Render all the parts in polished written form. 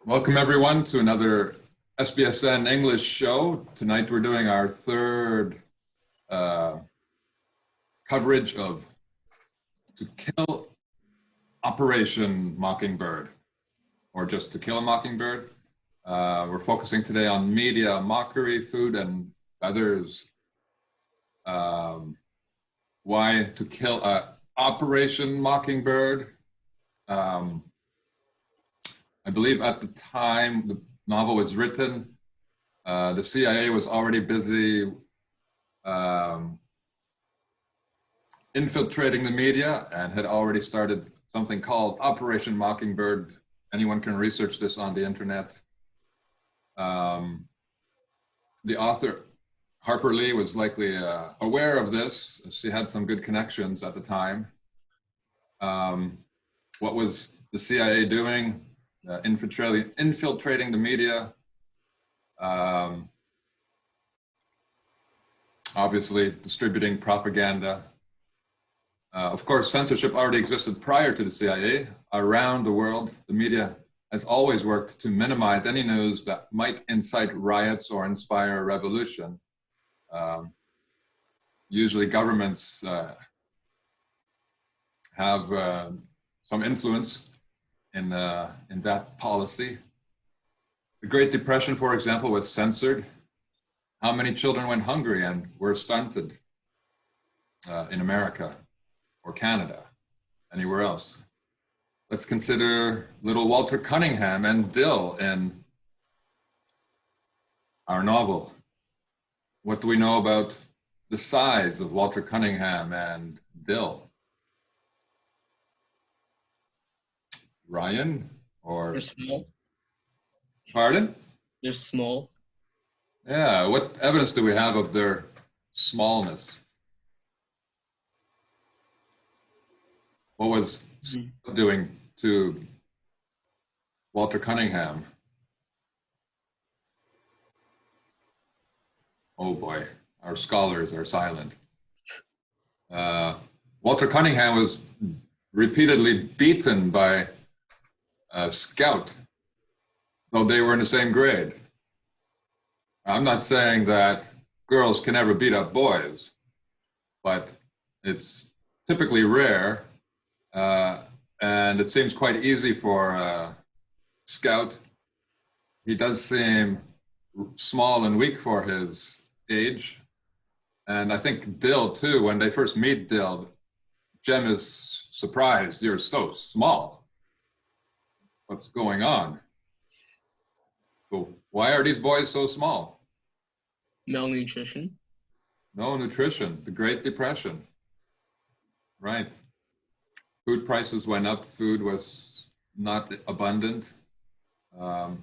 Welcome everyone to another SBSN English show. Tonight we're doing our third coverage of To Kill Operation Mockingbird, or just To Kill a Mockingbird. We're focusing today on media, mockery, food, and feathers. Why to kill Operation Mockingbird? I believe at the time the novel was written, the CIA was already busy infiltrating the media and had already started something called Operation Mockingbird. Anyone can research this on the internet. The author, Harper Lee, was likely aware of this. She had some good connections at the time. What was the CIA doing? Infiltrating the media, obviously distributing propaganda. Of course, censorship already existed prior to the CIA. Around the world, the media has always worked to minimize any news that might incite riots or inspire a revolution. Usually governments have some influence in that policy. The Great Depression, for example, was censored. How many children went hungry and were stunted in America or Canada, anywhere else? Let's consider little Walter Cunningham and Dill in our novel. What do we know about the size of Walter Cunningham and Dill? Ryan, or They're small. Pardon? They're small. Yeah, what evidence do we have of their smallness? What was doing to Walter Cunningham? Oh boy, our scholars are silent. Walter Cunningham was repeatedly beaten by a scout, though they were in the same grade. I'm not saying that girls can ever beat up boys, but it's typically rare, and it seems quite easy for a scout. He does seem small and weak for his age, and I think Dill too, when they first meet Dill, Jem is surprised. You're so small. What's going on? Well, why are these boys so small? Malnutrition. No nutrition, the Great Depression. Right. Food prices went up, food was not abundant. And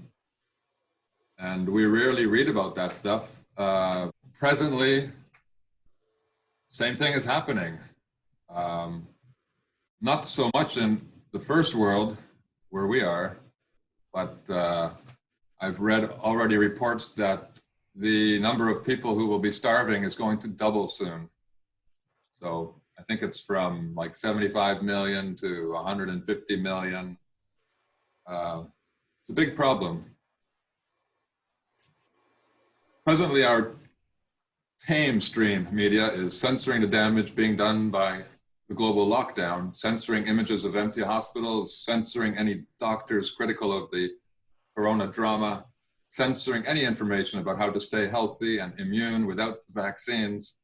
we rarely read about that stuff. Presently, same thing is happening. Not so much in the first world where we are, but I've read already reports that the number of people who will be starving is going to double soon. So I think it's from like 75 million to 150 million. It's a big problem. Presently, our tame stream media is censoring the damage being done by the global lockdown, censoring images of empty hospitals, censoring any doctors critical of the corona drama, censoring any information about how to stay healthy and immune without vaccines,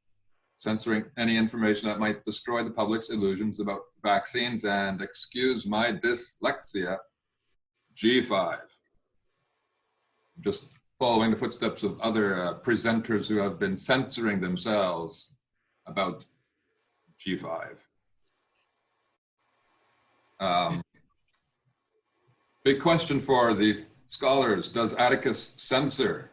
censoring any information that might destroy the public's illusions about vaccines, and, excuse my dyslexia, G5. Just following the footsteps of other presenters who have been censoring themselves about G5. Big question for the scholars: does Atticus censor?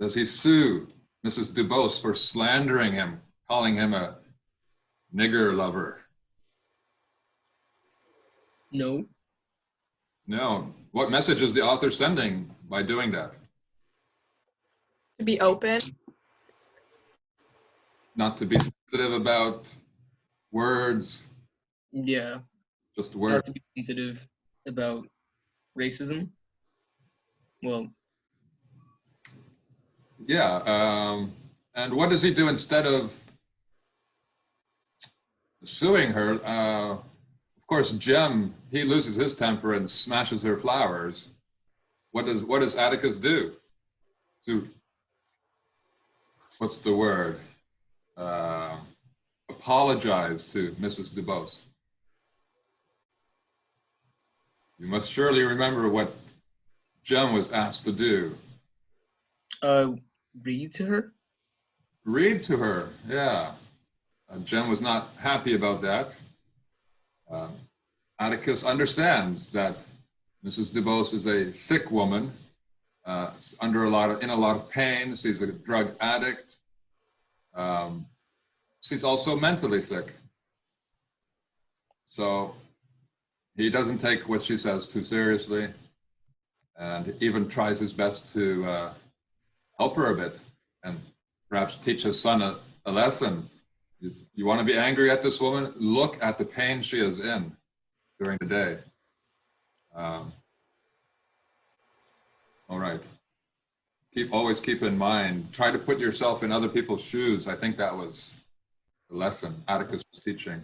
Does he sue Mrs. Dubose for slandering him, calling him a nigger lover? No. No. What message is the author sending by doing that? To be open. Not to be sensitive about words. Yeah. Just Not words. to be sensitive about racism. Well, Yeah. And what does he do instead of suing her? Of course, Jem, he loses his temper and smashes her flowers. What does Atticus do to, what's the word? Uh, Apologize to Mrs. DuBose. You must surely remember what Jem was asked to do. read to her. Read to her, yeah. Jem was not happy about that. Uh, Atticus understands that Mrs. DuBose is a sick woman, in a lot of pain. She's a drug addict. She's also mentally sick. So he doesn't take what she says too seriously, and even tries his best to help her a bit and perhaps teach his son a lesson. You want to be angry at this woman? Look at the pain she is in during the day. All right. Always keep in mind, try to put yourself in other people's shoes. I think that was the lesson Atticus was teaching.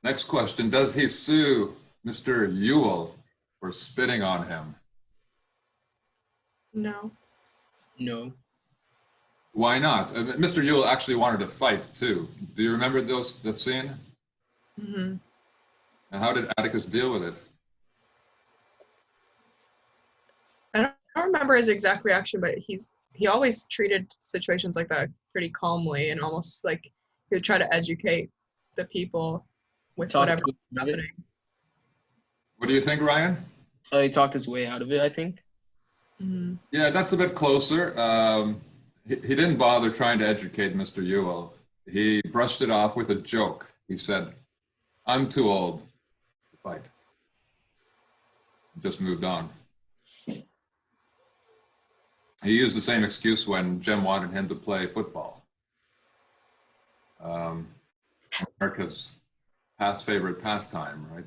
Next question, does he sue Mr. Ewell for spitting on him? No. No. Why not? Mr. Ewell actually wanted to fight too. Do you remember the scene? Mm-hmm. And how did Atticus deal with it? I don't remember his exact reaction, but he always treated situations like that pretty calmly and almost like he would try to educate the people with Talked whatever his was way out of it. happening. What do you think, Ryan? He talked his way out of it, I think. Mm-hmm. Yeah, that's a bit closer. He didn't bother trying to educate Mr. Ewell. He brushed it off with a joke. He said, "I'm too old to fight." Just moved on. He used the same excuse when Jem wanted him to play football. America's past favorite pastime, right?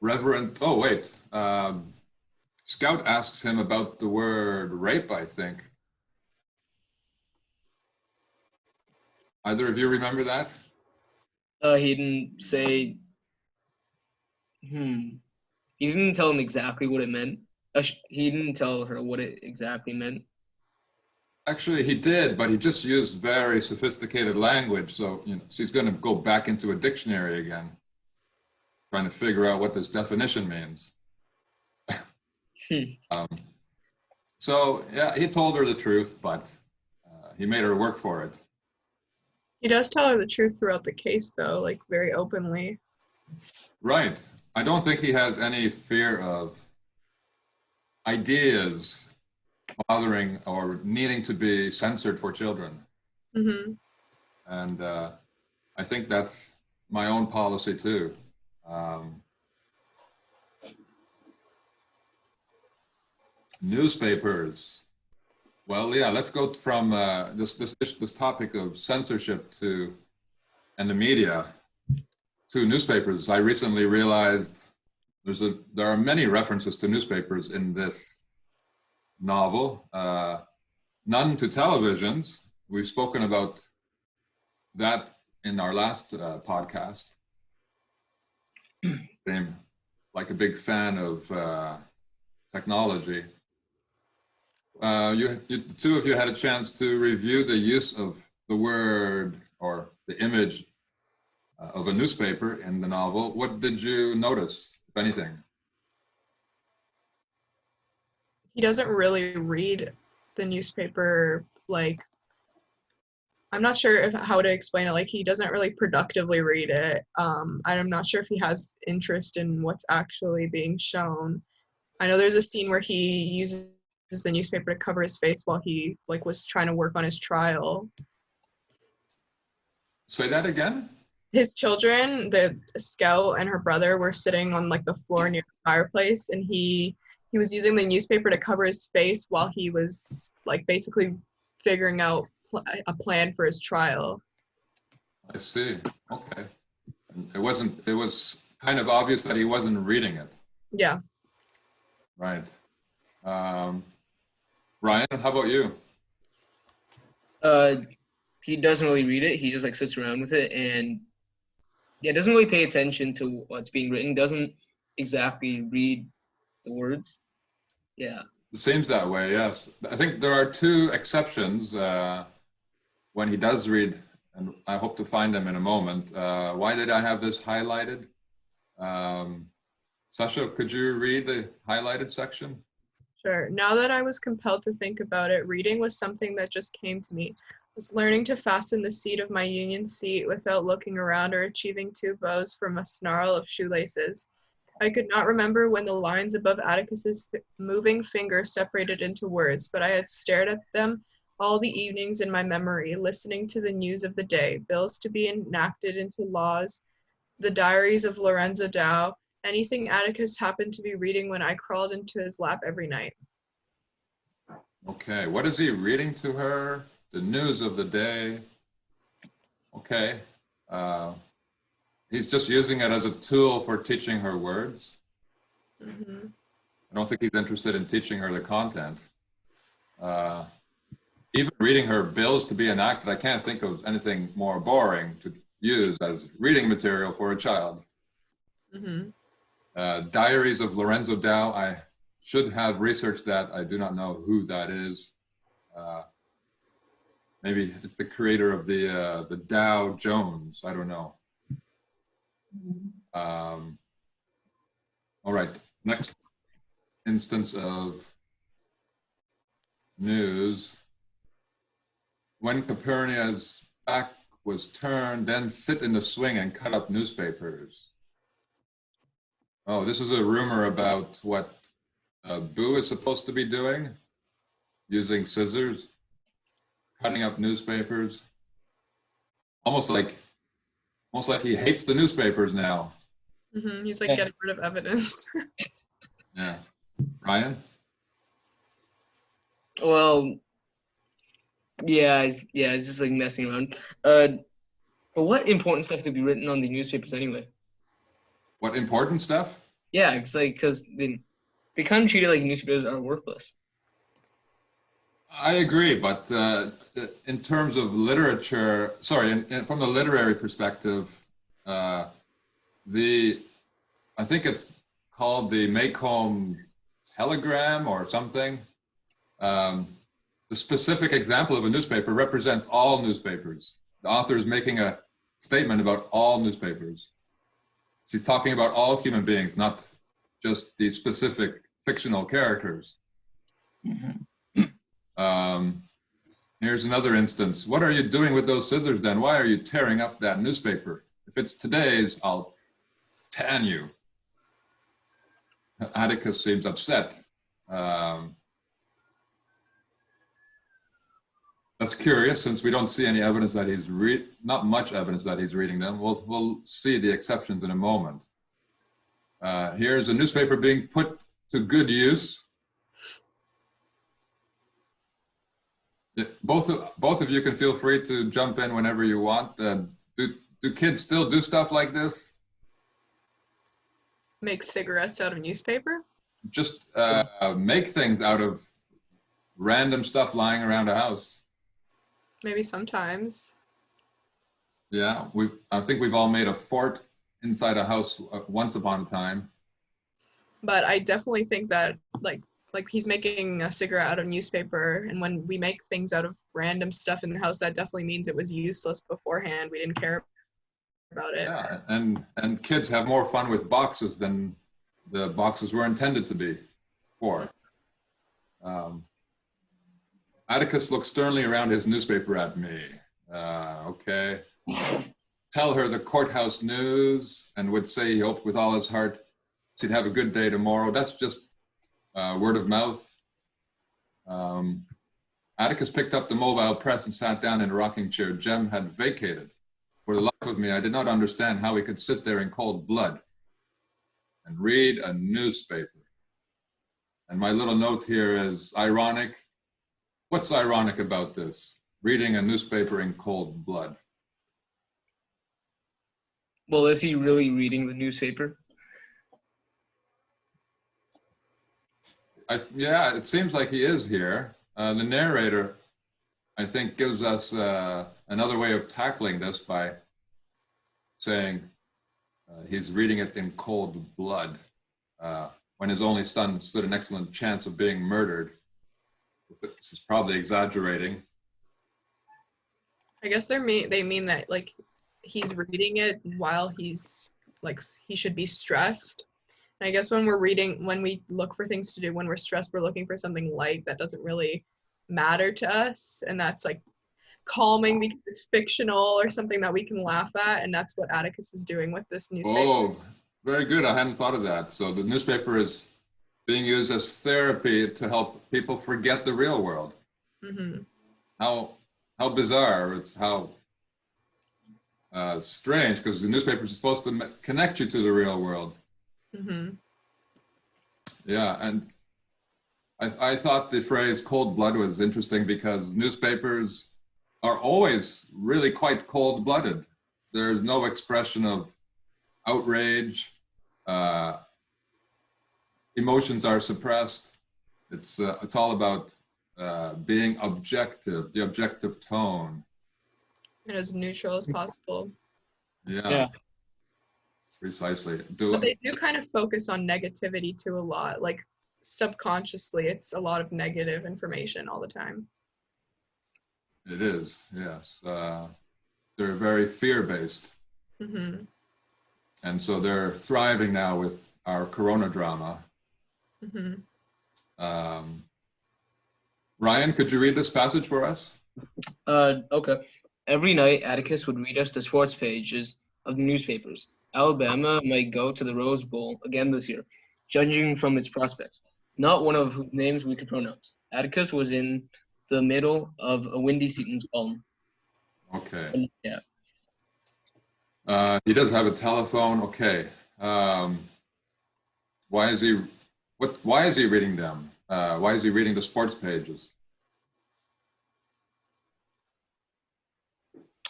Reverend, oh wait, Scout asks him about the word rape, I think. Either of you remember that? He didn't say. He didn't tell him exactly what it meant. He didn't tell her what it exactly meant. Actually, he did, but he just used very sophisticated language. So, she's going to go back into a dictionary again, trying to figure out what this definition means. So, yeah, he told her the truth, but he made her work for it. He does tell her the truth throughout the case, though, like very openly. Right. I don't think he has any fear of ideas bothering or needing to be censored for children. Mm-hmm. And I think that's my own policy too. Newspapers. Well, yeah, let's go from this topic of censorship and the media to newspapers. I recently realized there are many references to newspapers in this novel, none to televisions. We've spoken about that in our last podcast. I'm like a big fan of technology. The two of you had a chance to review the use of the word or the image of a newspaper in the novel. What did you notice, if anything? He doesn't really read the newspaper, like, I'm not sure how to explain it. Like, he doesn't really productively read it. I'm not sure if he has interest in what's actually being shown. I know there's a scene where he uses the newspaper to cover his face while he was trying to work on his trial. Say that again? His children, the scout and her brother, were sitting on the floor near the fireplace, and he was using the newspaper to cover his face while he was basically figuring out a plan for his trial. I see. Okay. It was kind of obvious that he wasn't reading it. Yeah. Right. Ryan, how about you? He doesn't really read it. He just like sits around with it and yeah, doesn't really pay attention to what's being written. Doesn't exactly read the words. Yeah. It seems that way, yes. I think there are two exceptions when he does read, and I hope to find them in a moment. Why did I have this highlighted? Sasha, could you read the highlighted section? Sure. Now that I was compelled to think about it, reading was something that just came to me. I was learning to fasten the seat of my union seat without looking around or achieving two bows from a snarl of shoelaces. I could not remember when the lines above Atticus's moving fingers separated into words, but I had stared at them all the evenings in my memory, listening to the news of the day, bills to be enacted into laws, the diaries of Lorenzo Dow, anything Atticus happened to be reading when I crawled into his lap every night. Okay, what is he reading to her? The news of the day. Okay. He's just using it as a tool for teaching her words. Mm-hmm. I don't think he's interested in teaching her the content. Even reading her bills to be enacted, I can't think of anything more boring to use as reading material for a child. Mm-hmm. Diaries of Lorenzo Dow, I should have researched that. I do not know who that is. Maybe it's the creator of the Dow Jones, I don't know. All right, next instance of news. When Calpurnia's back was turned, then sit in the swing and cut up newspapers. Oh, this is a rumor about what Boo is supposed to be doing, using scissors, cutting up newspapers. Almost like he hates the newspapers now. Mm-hmm. He's like getting rid of evidence. Yeah. Ryan? Well, yeah, it's just like messing around. But what important stuff could be written on the newspapers anyway? What important stuff? Yeah, it's like because they kind of treat it like newspapers are worthless. I agree, but in terms of literature, sorry, from the literary perspective, I think it's called the Maycomb Telegram or something. The specific example of a newspaper represents all newspapers. The author is making a statement about all newspapers. She's talking about all human beings, not just the specific fictional characters. Mm-hmm. Here's another instance. What are you doing with those scissors then? Why are you tearing up that newspaper? If it's today's, I'll tan you. Atticus seems upset. That's curious, since we don't see any evidence that he's not much evidence that he's reading them. We'll see the exceptions in a moment. Here's a newspaper being put to good use. Both of you can feel free to jump in whenever you want. Do kids still do stuff like this? Make cigarettes out of newspaper? Just make things out of random stuff lying around a house. Maybe sometimes. Yeah, I think we've all made a fort inside a house once upon a time. But I definitely think that like he's making a cigarette out of newspaper, and when we make things out of random stuff in the house, that definitely means it was useless beforehand. We didn't care about it. Yeah, and kids have more fun with boxes than the boxes were intended to be for. Atticus looked sternly around his newspaper at me. Okay. Tell her the courthouse news, and would say he hoped with all his heart she'd have a good day tomorrow. That's just word of mouth. Atticus picked up the mobile press and sat down in a rocking chair Jem had vacated. For the life of me, I did not understand how he could sit there in cold blood and read a newspaper. And my little note here is ironic. What's ironic about this? Reading a newspaper in cold blood. Well, is he really reading the newspaper? Yeah, it seems like he is here. The narrator, I think, gives us another way of tackling this by saying he's reading it in cold blood when his only son stood an excellent chance of being murdered. This is probably exaggerating. I guess they mean that like he's reading it while he's like he should be stressed. And I guess when we look for things to do when we're stressed, we're looking for something light that doesn't really matter to us, and that's like calming because it's fictional or something that we can laugh at, and that's what Atticus is doing with this newspaper. Oh, very good. I hadn't thought of that. So the newspaper is being used as therapy to help people forget the real world. Mm-hmm. How bizarre. It's how strange, because the newspaper is supposed to connect you to the real world. Mm-hmm. Yeah, and I thought the phrase cold blood was interesting because newspapers are always really quite cold-blooded. There's no expression of outrage. Emotions are suppressed. It's all about being objective, the objective tone. And as neutral as possible. Yeah. Precisely. But they do kind of focus on negativity too a lot. Like subconsciously, it's a lot of negative information all the time. It is, yes. They're very fear-based. Mm-hmm. And so they're thriving now with our corona drama. Mm-hmm. Ryan, could you read this passage for us? Okay. Every night, Atticus would read us the sports pages of the newspapers. Alabama might go to the Rose Bowl again this year, judging from its prospects, not one of whose names we could pronounce. Atticus was in the middle of a Windy Seaton's column. Okay. Yeah. He does have a telephone. Okay. Why is he reading them? Why is he reading the sports pages?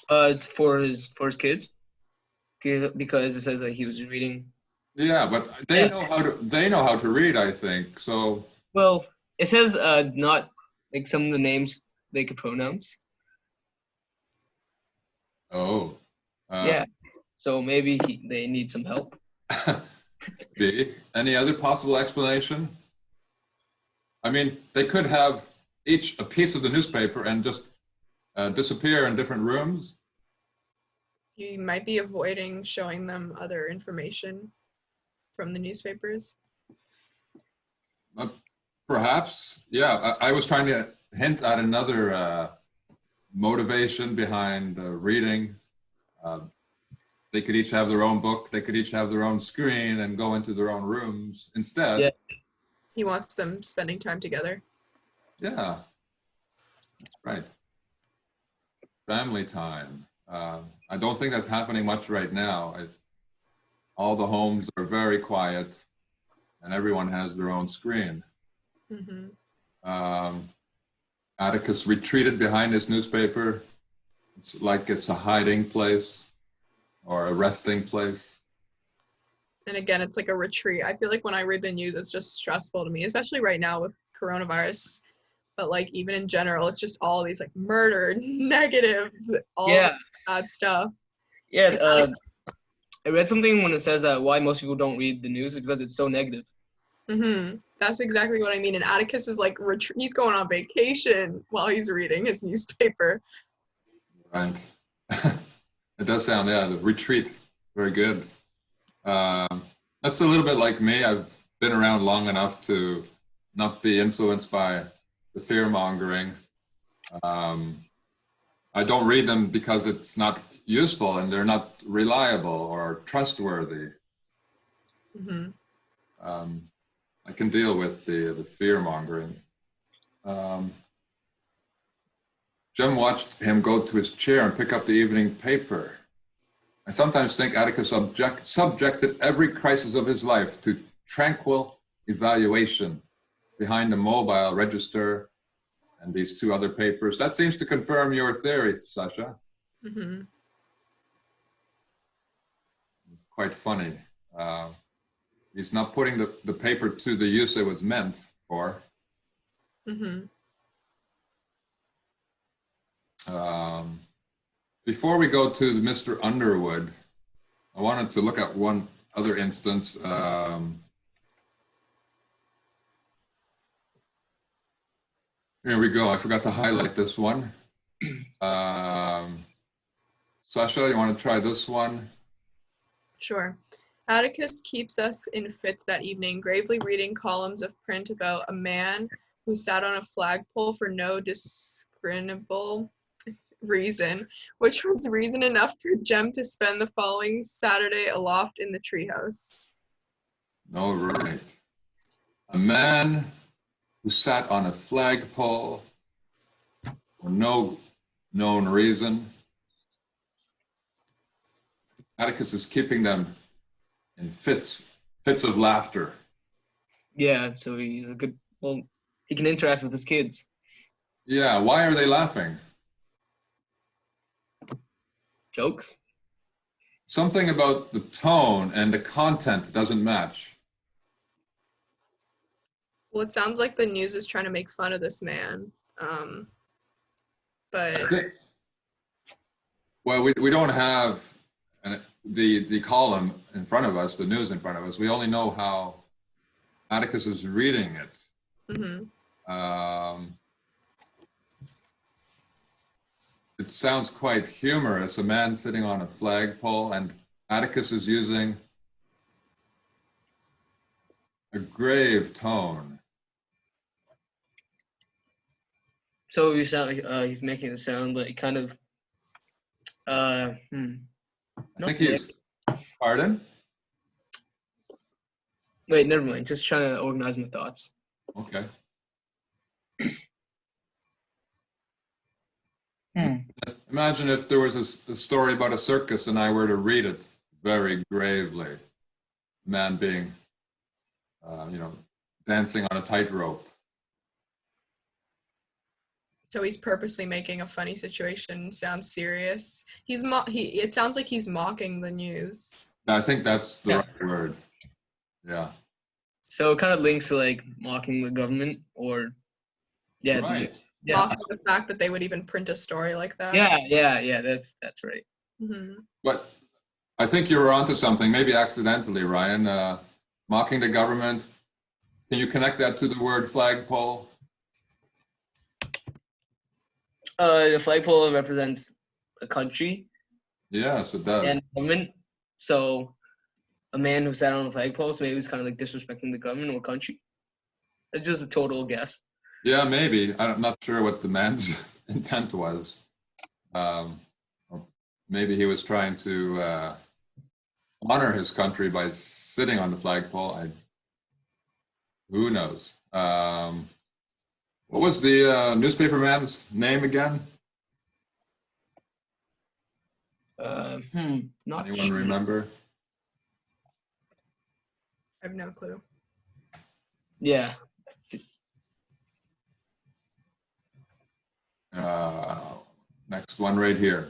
For his kids, because it says that he was reading. Yeah, but they know how to read, I think. So. Well, it says not like some of the names they could pronounce. Oh. Yeah. So maybe they need some help. B. Any other possible explanation? I mean, they could have each a piece of the newspaper and just disappear in different rooms. You might be avoiding showing them other information from the newspapers. Perhaps, yeah. I was trying to hint at another motivation behind reading. They could each have their own book. They could each have their own screen and go into their own rooms instead. Yeah. He wants them spending time together. Yeah, that's right. Family time. I don't think that's happening much right now. All the homes are very quiet and everyone has their own screen. Mm-hmm. Atticus retreated behind his newspaper. It's like it's a hiding place or a resting place. And again, it's like a retreat. I feel like when I read the news, it's just stressful to me, especially right now with coronavirus. But like even in general, it's just all these like murder, negative, all bad stuff. Yeah, I read something when it says that why most people don't read the news is because it's so negative. Mm-hmm. That's exactly what I mean. And Atticus is like, he's going on vacation while he's reading his newspaper. Right. It does sound, the retreat, very good. That's a little bit like me. I've been around long enough to not be influenced by the fear-mongering. I don't read them because it's not useful and they're not reliable or trustworthy. Mm-hmm. I can deal with the fear-mongering. Jem watched him go to his chair and pick up the evening paper. I sometimes think Atticus subjected every crisis of his life to tranquil evaluation behind the mobile register and these two other papers. That seems to confirm your theory, Sasha. Mm-hmm. quite funny. He's not putting the paper to the use it was meant for. Mm-hmm. Before we go to Mr. Underwood, I wanted to look at one other instance. Here we go. I forgot to highlight this one. Sasha, you want to try this one? Sure. Atticus keeps us in fits that evening, gravely reading columns of print about a man who sat on a flagpole for no discernible reason, which was reason enough for Jem to spend the following Saturday aloft in the treehouse. All right. A man who sat on a flagpole for no known reason. Atticus is keeping them in fits of laughter. Yeah, so he's a good, well, he can interact with his kids. Yeah, why are they laughing? Jokes? Something about the tone and the content doesn't match. Well, it sounds like the news is trying to make fun of this man. But Well, we don't have the column in front of us, the news in front of us. We only know how Atticus is reading it. mm-hmm. It sounds quite humorous, a man sitting on a flagpole, and Atticus is using a grave tone. So you sound like he's making it sound like kind of, I think he's, pardon? Wait, never mind. Just trying to organize my thoughts. Okay. Imagine if there was a story about a circus and I were to read it very gravely. Man being, dancing on a tightrope. So he's purposely making a funny situation sound serious. It sounds like he's mocking the news. I think that's the right word. Yeah. So it kind of links to like mocking the government or, yeah. Right. Yeah. Mocking the fact that they would even print a story like that. Yeah. That's right. Mm-hmm. But I think you were onto something, maybe accidentally, Ryan. Mocking the government. Can you connect that to the word flagpole? The flagpole represents a country. Yes, it does. And government. So a man who sat on a flagpole, so maybe it's kind of like disrespecting the government or country. It's just a total guess. Yeah, maybe. I'm not sure what the man's intent was. Maybe he was trying to honor his country by sitting on the flagpole. Who knows? What was the newspaper man's name again? Not Anyone sure. remember? I have no clue. Yeah. Next one right here.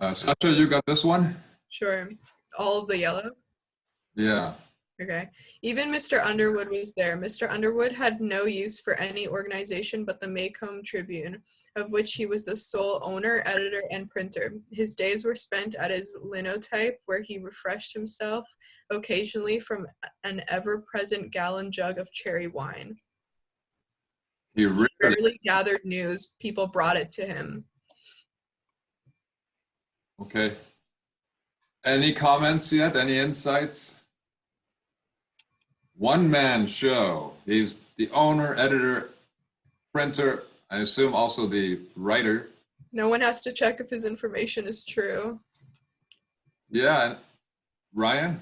Sasha, you got this one? Sure. All of the yellow? Yeah. Okay. Even Mr. Underwood was there. Mr. Underwood had no use for any organization but the Maycomb Tribune, of which he was the sole owner, editor, and printer. His days were spent at his linotype, where he refreshed himself occasionally from an ever-present gallon jug of cherry wine. He really, Rarely gathered news. People brought it to him. okay. Any comments yet? Any insights? One-man show. He's the owner, editor, printer, I assume also the writer. No one has to check if his information is true. Yeah. And Ryan,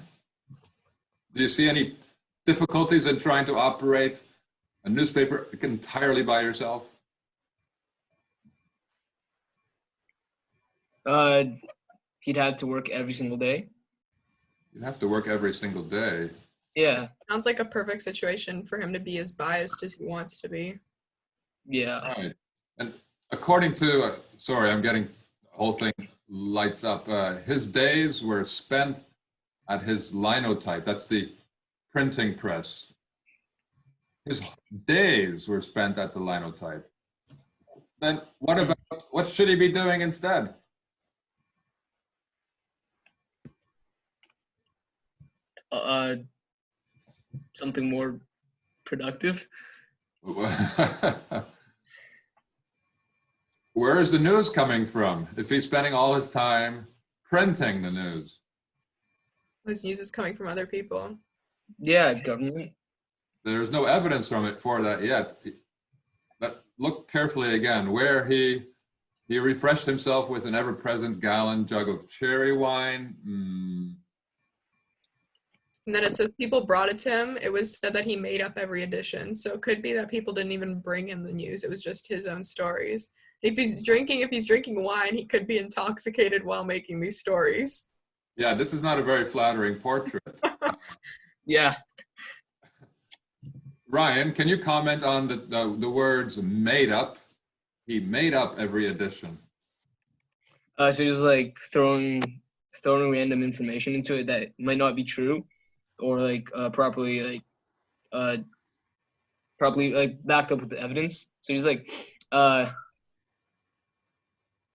do you see any difficulties in trying to operate a newspaper entirely by yourself? He'd have to work every single day. You'd have to work every single day. Yeah. Sounds like a perfect situation for him to be as biased as he wants to be. Yeah. Right. And according to, sorry, I'm getting the whole thing lights up. His days were spent at his linotype. That's the printing press. His days were spent at the linotype. Then what should he be doing instead? Something more productive. Where is the news coming from if he's spending all his time printing the news? This news is coming from other people. Yeah, government. There's no evidence from it for that yet. But look carefully again, where he refreshed himself with an ever-present gallon jug of cherry wine. And then it says people brought it to him. It was said that he made up every edition. So it could be that people didn't even bring him the news. It was just his own stories. If he's drinking wine, he could be intoxicated while making these stories. Yeah, this is not a very flattering portrait. Yeah. Ryan, can you comment on the words made up? He made up every edition. So he was like throwing random information into it that might not be true, or like properly backed up with the evidence. So he's like,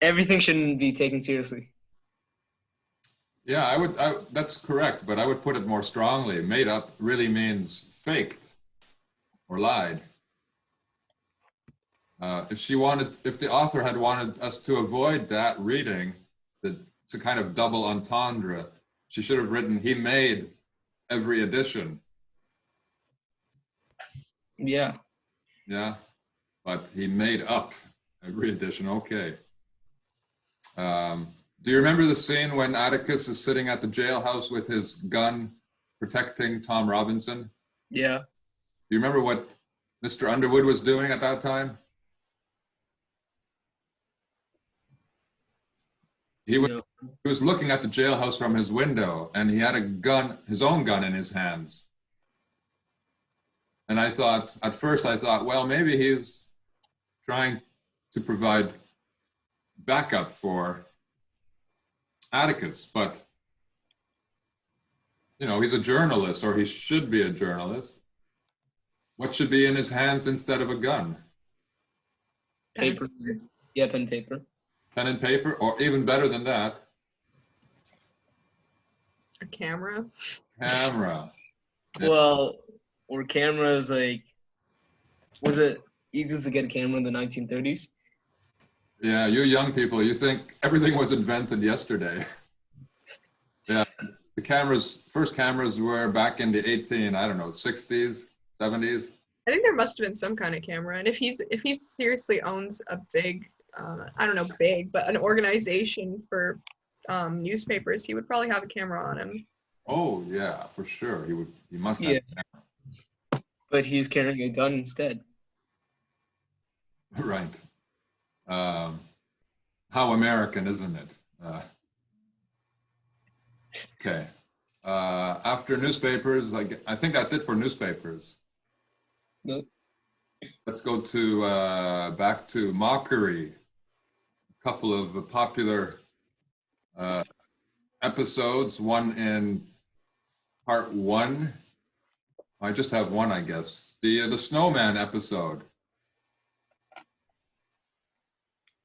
everything shouldn't be taken seriously. Yeah, that's correct, but I would put it more strongly. Made up really means faked or lied. If the author had wanted us to avoid that reading, it's a kind of double entendre. She should have written, he made every edition. Yeah. Yeah, but he made up every edition, okay. Do you remember the scene when Atticus is sitting at the jailhouse with his gun protecting Tom Robinson? Yeah. Do you remember what Mr. Underwood was doing at that time? He was looking at the jailhouse from his window, and he had a gun, his own gun in his hands. And at first I thought, well, maybe he's trying to provide backup for Atticus, but he's a journalist, or he should be a journalist. What should be in his hands instead of a gun? Paper. Yeah, pen and paper. Pen and paper, or even better than that, a camera. Camera. Well, or cameras, like, was it easy to get a camera in the 1930s? Yeah, you young people, you think everything was invented yesterday. Yeah, the first cameras were back in the 60s, 70s. I think there must have been some kind of camera. And if he seriously owns a big, I don't know, big, but an organization for newspapers, he would probably have a camera on him. Oh yeah, for sure. He must have. Yeah. But he's carrying a gun instead. Right. How American, isn't it? Okay. After newspapers, I think that's it for newspapers. Nope. Let's go to back to mockery. A couple of popular episodes. One in part 1. I just have one, I guess. The snowman episode.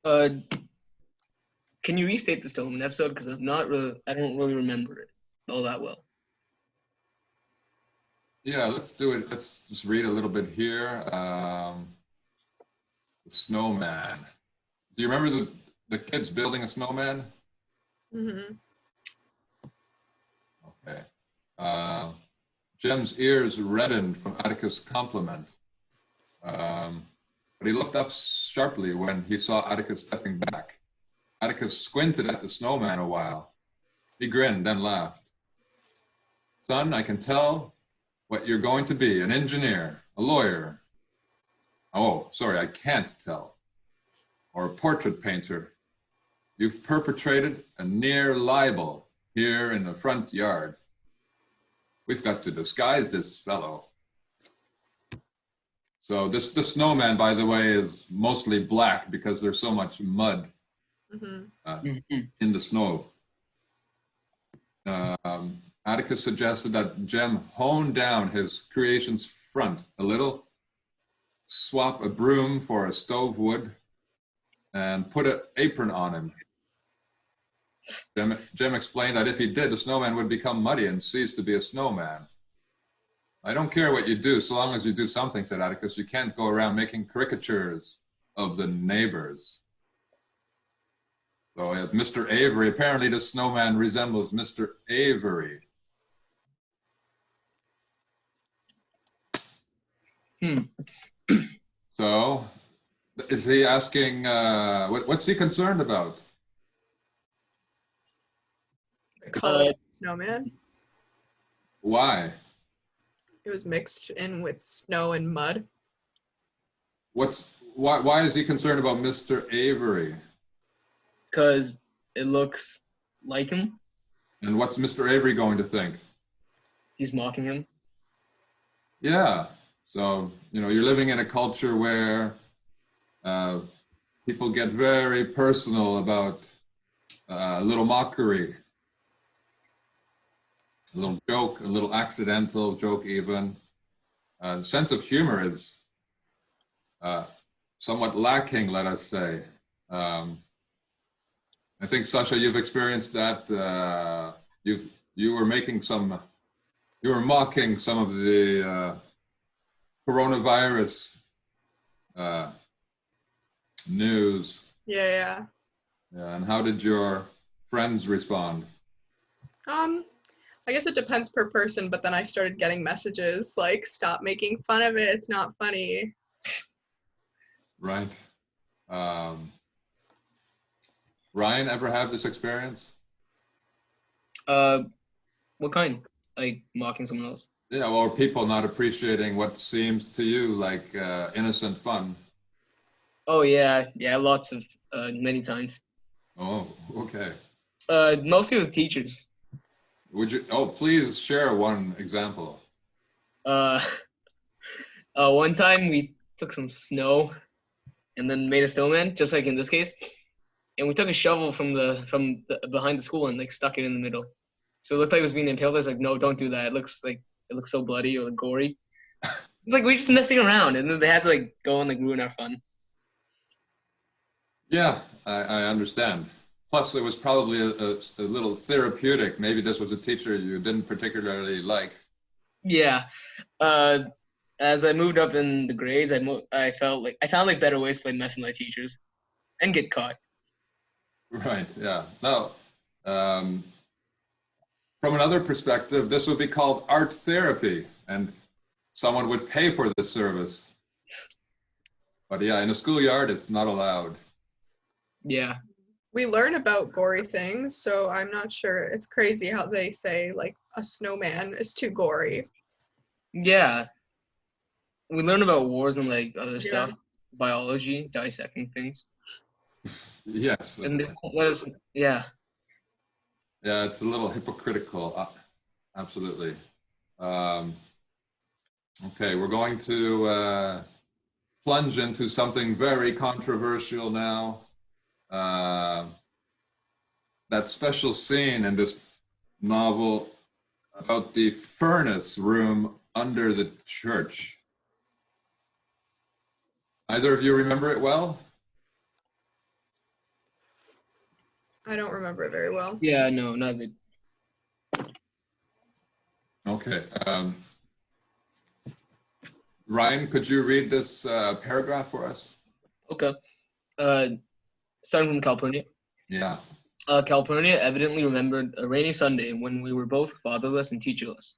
Can you restate the snowman episode? Because I don't really remember it all that well. Yeah, let's do it. Let's just read a little bit here. The snowman. Do you remember the kids building a snowman? Mm-hmm. Okay. Jem's ears reddened from Atticus' compliment. But he looked up sharply when he saw Atticus stepping back. Atticus squinted at the snowman a while. He grinned, then laughed. Son, I can tell what you're going to be, an engineer, a lawyer. Oh, sorry, I can't tell. Or a portrait painter. You've perpetrated a near libel here in the front yard. We've got to disguise this fellow. So the snowman, by the way, is mostly black because there's so much mud in the snow. Atticus suggested that Jem hone down his creation's front a little, swap a broom for a stove wood, and put an apron on him. Jem explained that if he did, the snowman would become muddy and cease to be a snowman. I don't care what you do, so long as you do something, said Atticus. You can't go around making caricatures of the neighbors. So Mr. Avery, apparently the snowman resembles Mr. Avery. So, is he asking, what's he concerned about? The color of the snowman. Why? It was mixed in with snow and mud. Why is he concerned about Mr. Avery? Because it looks like him. And what's Mr. Avery going to think? He's mocking him. Yeah. So, you're living in a culture where people get very personal about a little mockery, a little joke, a little accidental joke even. Sense of humor is somewhat lacking, let us say. I think, Sasha, you've experienced that. You were mocking some of the coronavirus news. Yeah. Yeah, and how did your friends respond? I guess it depends per person, but then I started getting messages like, stop making fun of it, it's not funny. Right. Ryan, ever have this experience? What kind? Like mocking someone else? Yeah, or people not appreciating what seems to you like innocent fun. Oh yeah, lots of many times. Oh, okay. Mostly with teachers. Would you? Oh, please share one example. One time we took some snow and then made a snowman, just like in this case. And we took a shovel from behind the school and like stuck it in the middle. So it looked like it was being impaled. I was like, no, don't do that. It looks so bloody or gory. It's like we're just messing around, and then they had to like go and like ruin our fun. Yeah, I understand. Plus, it was probably a little therapeutic. Maybe this was a teacher you didn't particularly like. Yeah. As I moved up in the grades, I found like better ways to like mess with my teachers and get caught. Right. Yeah. No. From another perspective, this would be called art therapy, and someone would pay for this service. But yeah, in a schoolyard, it's not allowed. Yeah. We learn about gory things, so I'm not sure. It's crazy how they say like a snowman is too gory. Yeah. We learn about wars and like other stuff, biology, dissecting things. Yes. And yeah. Yeah, it's a little hypocritical. Absolutely. Okay, we're going to plunge into something very controversial now. That special scene in this novel about the furnace room under the church. Either of you remember it well? I don't remember it very well. Yeah, no, not good. Okay. Ryan, could you read this paragraph for us? Okay. Starting from Calpurnia. Yeah. Calpurnia evidently remembered a rainy Sunday when we were both fatherless and teacherless.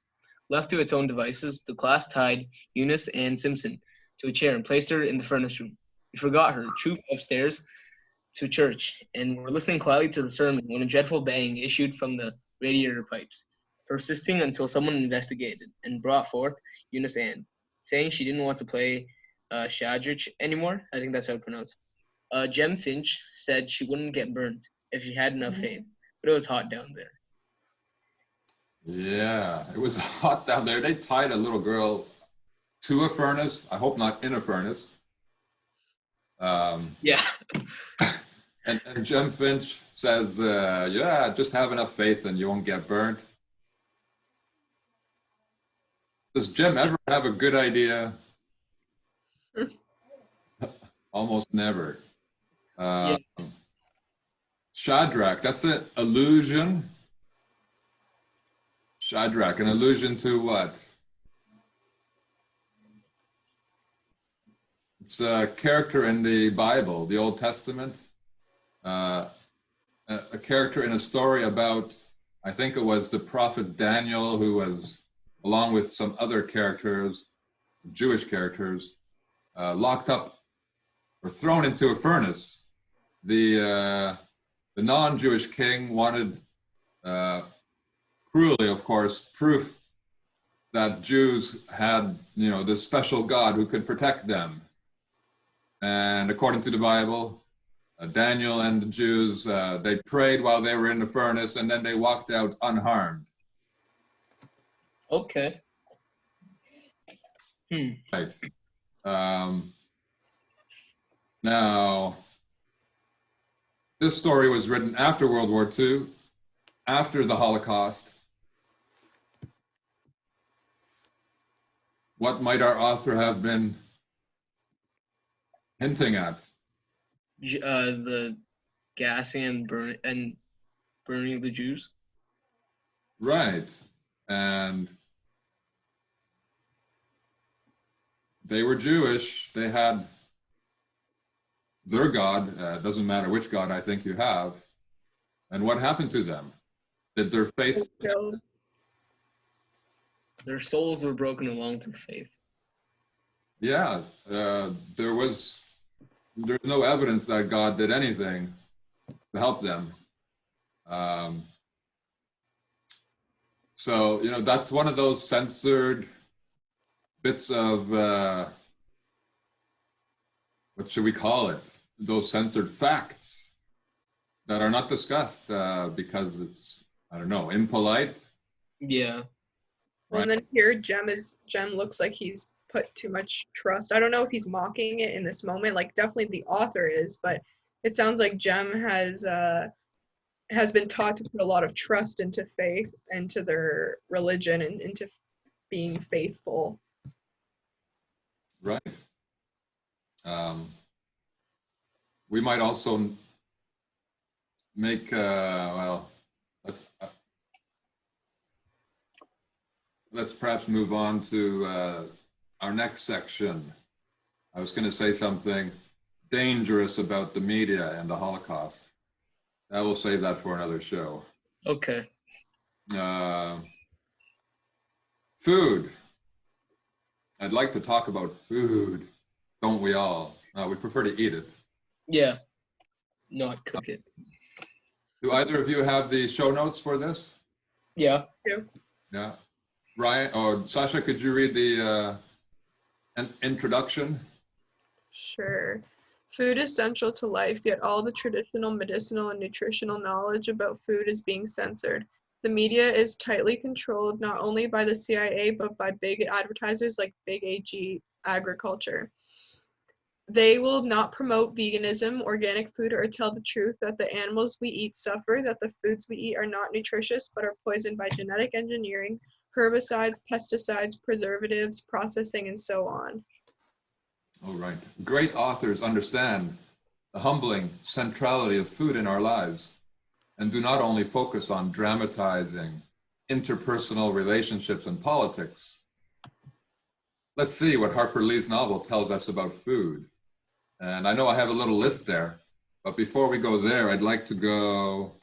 Left to its own devices, the class tied Eunice Ann Simpson to a chair and placed her in the furnace room. We forgot her, trooped upstairs to church, and were listening quietly to the sermon when a dreadful bang issued from the radiator pipes, persisting until someone investigated and brought forth Eunice Ann, saying she didn't want to play Shadrich anymore. I think that's how it's pronounced. Jem Finch said she wouldn't get burnt if she had enough faith, but it was hot down there. Yeah, it was hot down there. They tied a little girl to a furnace. I hope not in a furnace. Yeah. And Jim Finch says, yeah, just have enough faith and you won't get burnt. Does Jim ever have a good idea? Almost never. Yeah. Shadrach, that's an allusion. Shadrach, an allusion to what? It's a character in the Bible, the Old Testament. A character in a story about, I think it was the prophet Daniel, who was, along with some other characters, Jewish characters, locked up or thrown into a furnace. The non-Jewish king wanted, cruelly, of course, proof that Jews had, this special God who could protect them. And according to the Bible, Daniel and the Jews, they prayed while they were in the furnace, and then they walked out unharmed. Okay. Right. Now, this story was written after World War II, after the Holocaust. What might our author have been hinting at? The gassing and burning of the Jews. Right. And they were Jewish. They had their God. Doesn't matter which God I think you have. And what happened to them? Did their faith? Their souls were broken along through faith. Yeah. There's no evidence that God did anything to help them. So, that's one of those censored bits of, what should we call it? Those censored facts that are not discussed because it's, I don't know, impolite. Yeah. Well, and then here, Jem looks like he's put too much trust. I don't know if he's mocking it in this moment. Like, definitely the author is, but it sounds like Jem has been taught to put a lot of trust into faith, into their religion, and into being faithful. Right. We might also make, let's perhaps move on to our next section. I was going to say something dangerous about the media and the Holocaust. I will save that for another show. Okay. Food. I'd like to talk about food, don't we all? We prefer to eat it. Yeah. Not cook it. Do either of you have the show notes for this? Yeah. Yeah. Ryan or Sasha, could you read the introduction? Sure. Food is central to life, yet all the traditional medicinal and nutritional knowledge about food is being censored. The media is tightly controlled not only by the CIA, but by big advertisers like Big AG Agriculture. They will not promote veganism, organic food, or tell the truth that the animals we eat suffer, that the foods we eat are not nutritious, but are poisoned by genetic engineering, herbicides, pesticides, preservatives, processing, and so on. All right. Great authors understand the humbling centrality of food in our lives and do not only focus on dramatizing interpersonal relationships and politics. Let's see what Harper Lee's novel tells us about food. And I know I have a little list there, but before we go there, I'd like to go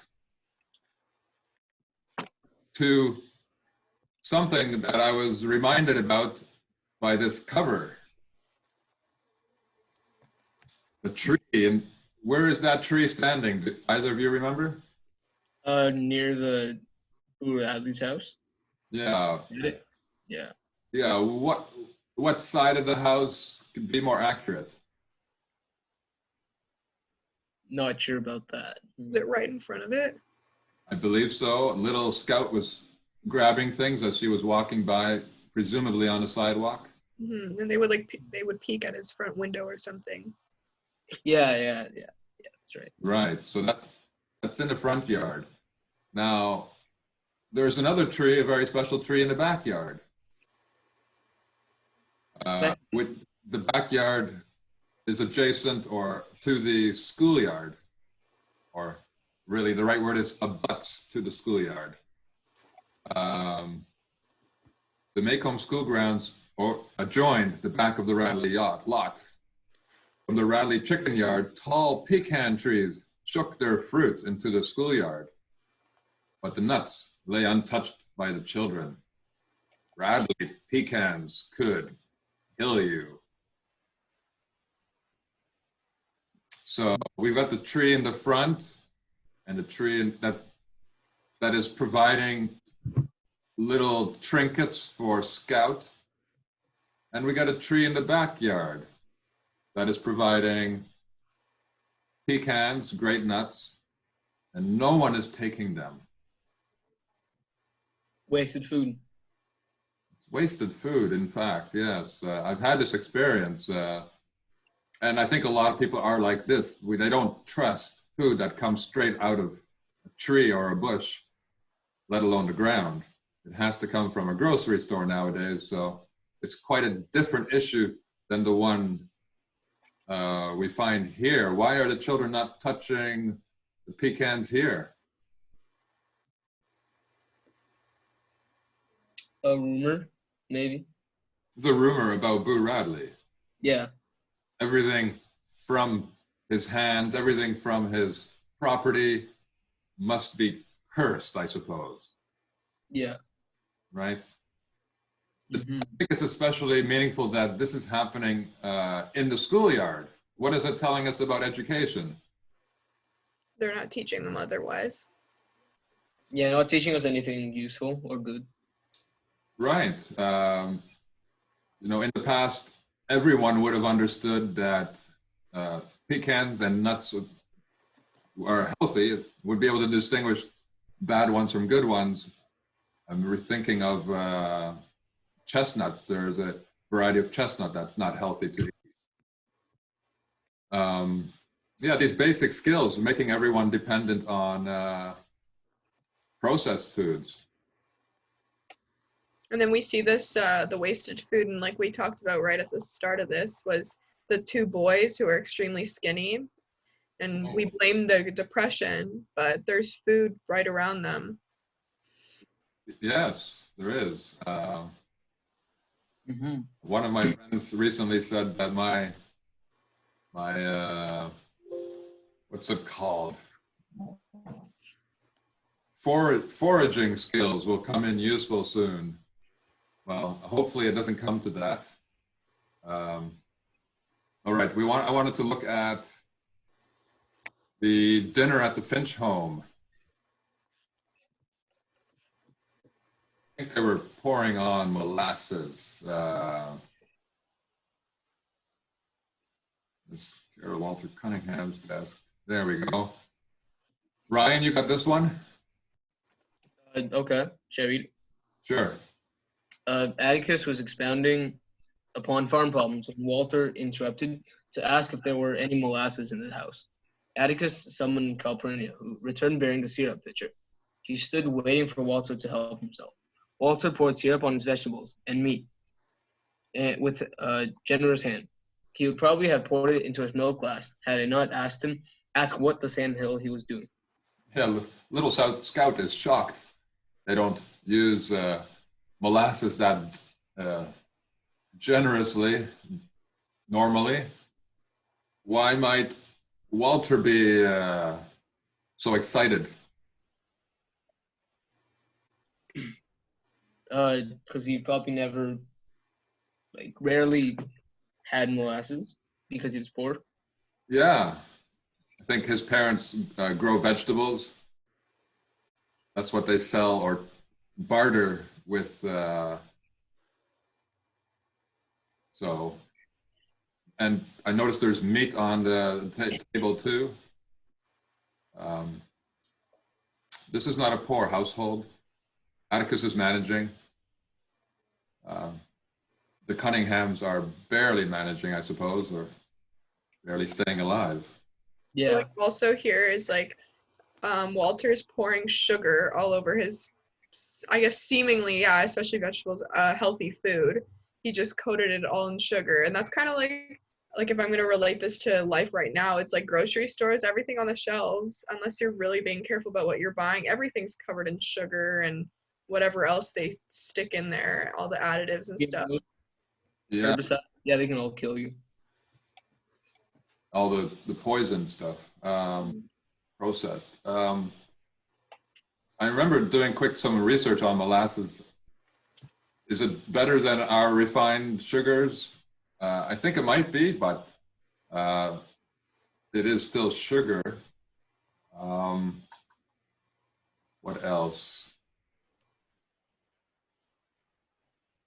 to something that I was reminded about by this cover. The tree, and where is that tree standing? Do either of you remember? Near the Adley's house. Yeah. Yeah. Yeah. What side of the house could be more accurate? Not sure about that. Is it right in front of it? I believe so. A little scout was grabbing things as she was walking by, presumably on the sidewalk. Mm-hmm. And they would peek at his front window or something. Yeah. That's right. Right. So that's in the front yard. Now, there's another tree, a very special tree in the backyard. Which the backyard is adjacent or to the schoolyard, or really the right word is abuts to the schoolyard. The Maycomb School grounds adjoin the back of the Radley lot. From the Radley chicken yard, tall pecan trees shook their fruit into the schoolyard, but the nuts lay untouched by the children. Radley pecans could kill you. So we've got the tree in the front, and the tree that is providing little trinkets for Scout. And we got a tree in the backyard that is providing pecans, great nuts, and no one is taking them. Wasted food. Wasted food, in fact, yes. I've had this experience, and I think a lot of people are like this. They don't trust food that comes straight out of a tree or a bush, let alone the ground. It has to come from a grocery store nowadays, so it's quite a different issue than the one we find here. Why are the children not touching the pecans here? A rumor, maybe. The rumor about Boo Radley. Yeah. Everything from his hands, everything from his property must be cursed, I suppose. Yeah. Right? Mm-hmm. I think it's especially meaningful that this is happening in the schoolyard. What is it telling us about education? They're not teaching them otherwise. Yeah, not teaching us anything useful or good. Right. In the past, everyone would have understood that pecans and nuts are healthy, would be able to distinguish bad ones from good ones. I'm thinking of chestnuts. There's a variety of chestnut that's not healthy to eat. These basic skills, making everyone dependent on processed foods. And then we see this, the wasted food, and like we talked about right at the start of this, was the two boys who are extremely skinny. And we blame the depression, but there's food right around them. Yes, there is. Mm-hmm. One of my friends recently said that my what's it called? Foraging skills will come in useful soon. Well, hopefully it doesn't come to that. All right, I wanted to look at the dinner at the Finch home. I think they were pouring on molasses. This Carol Walter Cunningham's desk. There we go. Ryan, you got this one? Okay, shall I read? Sure. Atticus was expounding upon farm problems when Walter interrupted to ask if there were any molasses in the house. Atticus summoned Calpurnia, who returned bearing the syrup pitcher. He stood waiting for Walter to help himself. Walter poured syrup on his vegetables and meat with a generous hand. He would probably have poured it into his milk glass had I not asked what the sandhill he was doing. Yeah, little Scout is shocked. They don't use molasses that generously, normally. Why might Walter be so excited? Because he probably never, rarely had molasses because he was poor. Yeah, I think his parents grow vegetables. That's what they sell or barter with. And I noticed there's meat on the table too. This is not a poor household. Atticus is managing. The Cunninghams are barely managing, I suppose, or barely staying alive. Yeah. Like also here is like Walter's pouring sugar all over his, I guess seemingly, yeah, especially vegetables, healthy food. He just coated it all in sugar, and that's kind of like if I'm gonna relate this to life right now, it's like grocery stores, everything on the shelves, unless you're really being careful about what you're buying, everything's covered in sugar and whatever else they stick in there, all the additives and stuff. Yeah, Herbicide. Yeah, they can all kill you. all the poison stuff, processed. I remember doing some research on molasses. Is it better than our refined sugars? I think it might be, but it is still sugar. What else?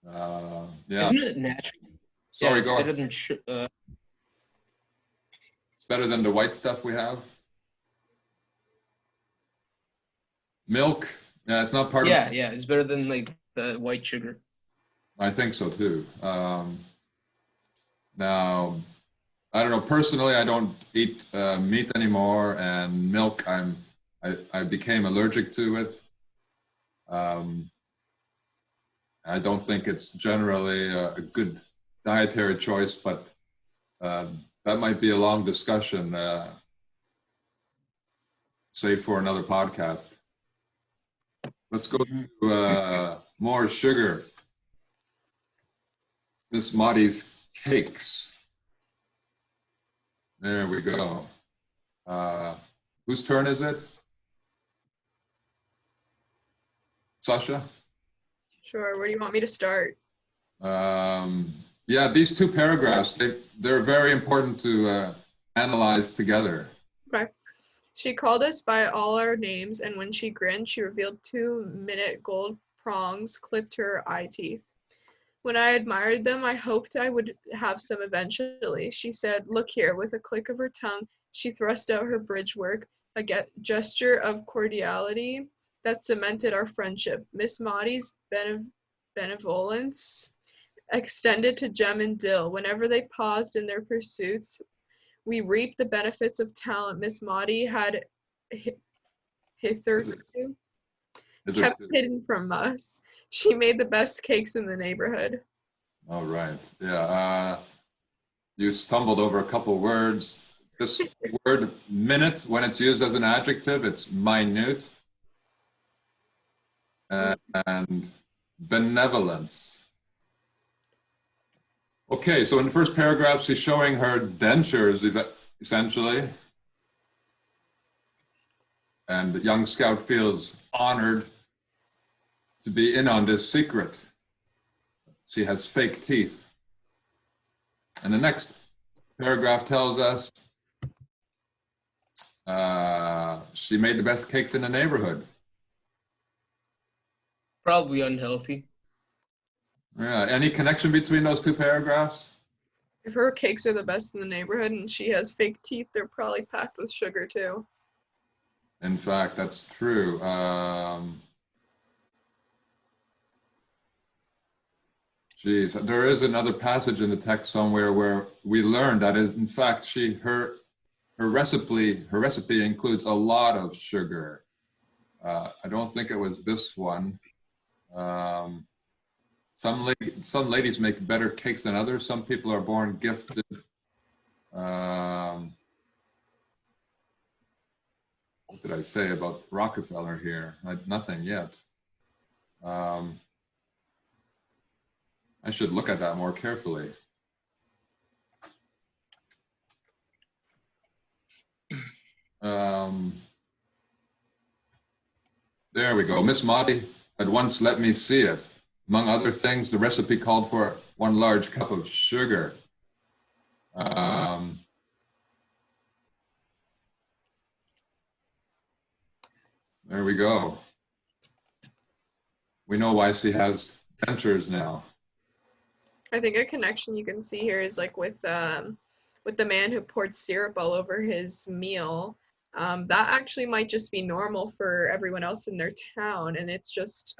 Yeah. Isn't it natural? Sorry, it's go better on. than It's better than the white stuff we have. Milk. Yeah, it's not part of. yeah, it's better than like the white sugar. I think so too. Now, I don't know. Personally, I don't eat meat anymore, and milk. I became allergic to it. I don't think it's generally a good dietary choice, but that might be a long discussion, save for another podcast. Let's go to more sugar. Miss Maudie's cakes. There we go. Whose turn is it? Sasha? Sure, where do you want me to start? Yeah, these two paragraphs, they're very important to analyze together. Okay. She called us by all our names, and when she grinned, she revealed 2-minute gold prongs clipped her eye teeth. When I admired them, I hoped I would have some eventually. She said, "Look here," with a click of her tongue. She thrust out her bridge work, a gesture of cordiality that cemented our friendship. Miss Maudie's benevolence extended to Jem and Dill. Whenever they paused in their pursuits, we reaped the benefits of talent Miss Maudie had hitherto kept hidden from us. She made the best cakes in the neighborhood. All right. Yeah. You stumbled over a couple words. This word minute, when it's used as an adjective, it's minute. And benevolence. Okay, so in the first paragraph, she's showing her dentures, essentially. And the young scout feels honored to be in on this secret. She has fake teeth. And the next paragraph tells us she made the best cakes in the neighborhood. Probably unhealthy. Yeah, any connection between those two paragraphs? If her cakes are the best in the neighborhood and she has fake teeth, they're probably packed with sugar too. In fact, that's true. Geez, there is another passage in the text somewhere where we learn that in fact her recipe includes a lot of sugar. I don't think it was this one. Some ladies make better cakes than others. Some people are born gifted. What did I say about Rockefeller here? Nothing yet. I should look at that more carefully. There we go. Miss Maudie had once let me see it. Among other things, the recipe called for 1 large cup of sugar. There we go. We know why she has dentures now. I think a connection you can see here is like with the man who poured syrup all over his meal. That actually might just be normal for everyone else in their town, and it's just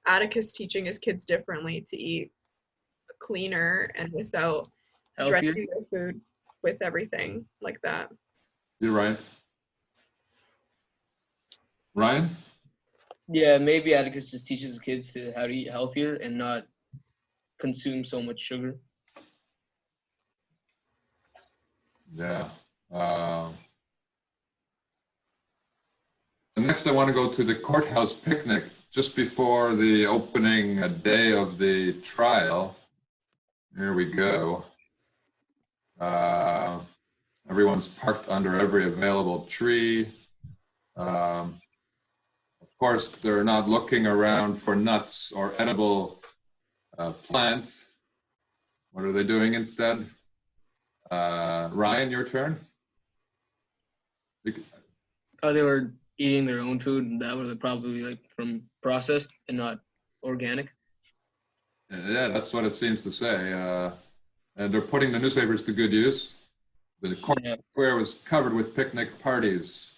Atticus teaching his kids differently to eat cleaner and without Healthier. drenching their food with everything like that. You're right. Ryan? Yeah, maybe Atticus just teaches kids to how to eat healthier and not consume so much sugar. Yeah. Next, I want to go to the courthouse picnic just before the opening day of the trial. Here we go. Everyone's parked under every available tree. Of course, they're not looking around for nuts or edible plants. What are they doing instead? Ryan, your turn. Oh, they were eating their own food, and that was probably like from processed and not organic. Yeah, that's what it seems to say. And they're putting the newspapers to good use. The court square was covered with picnic parties,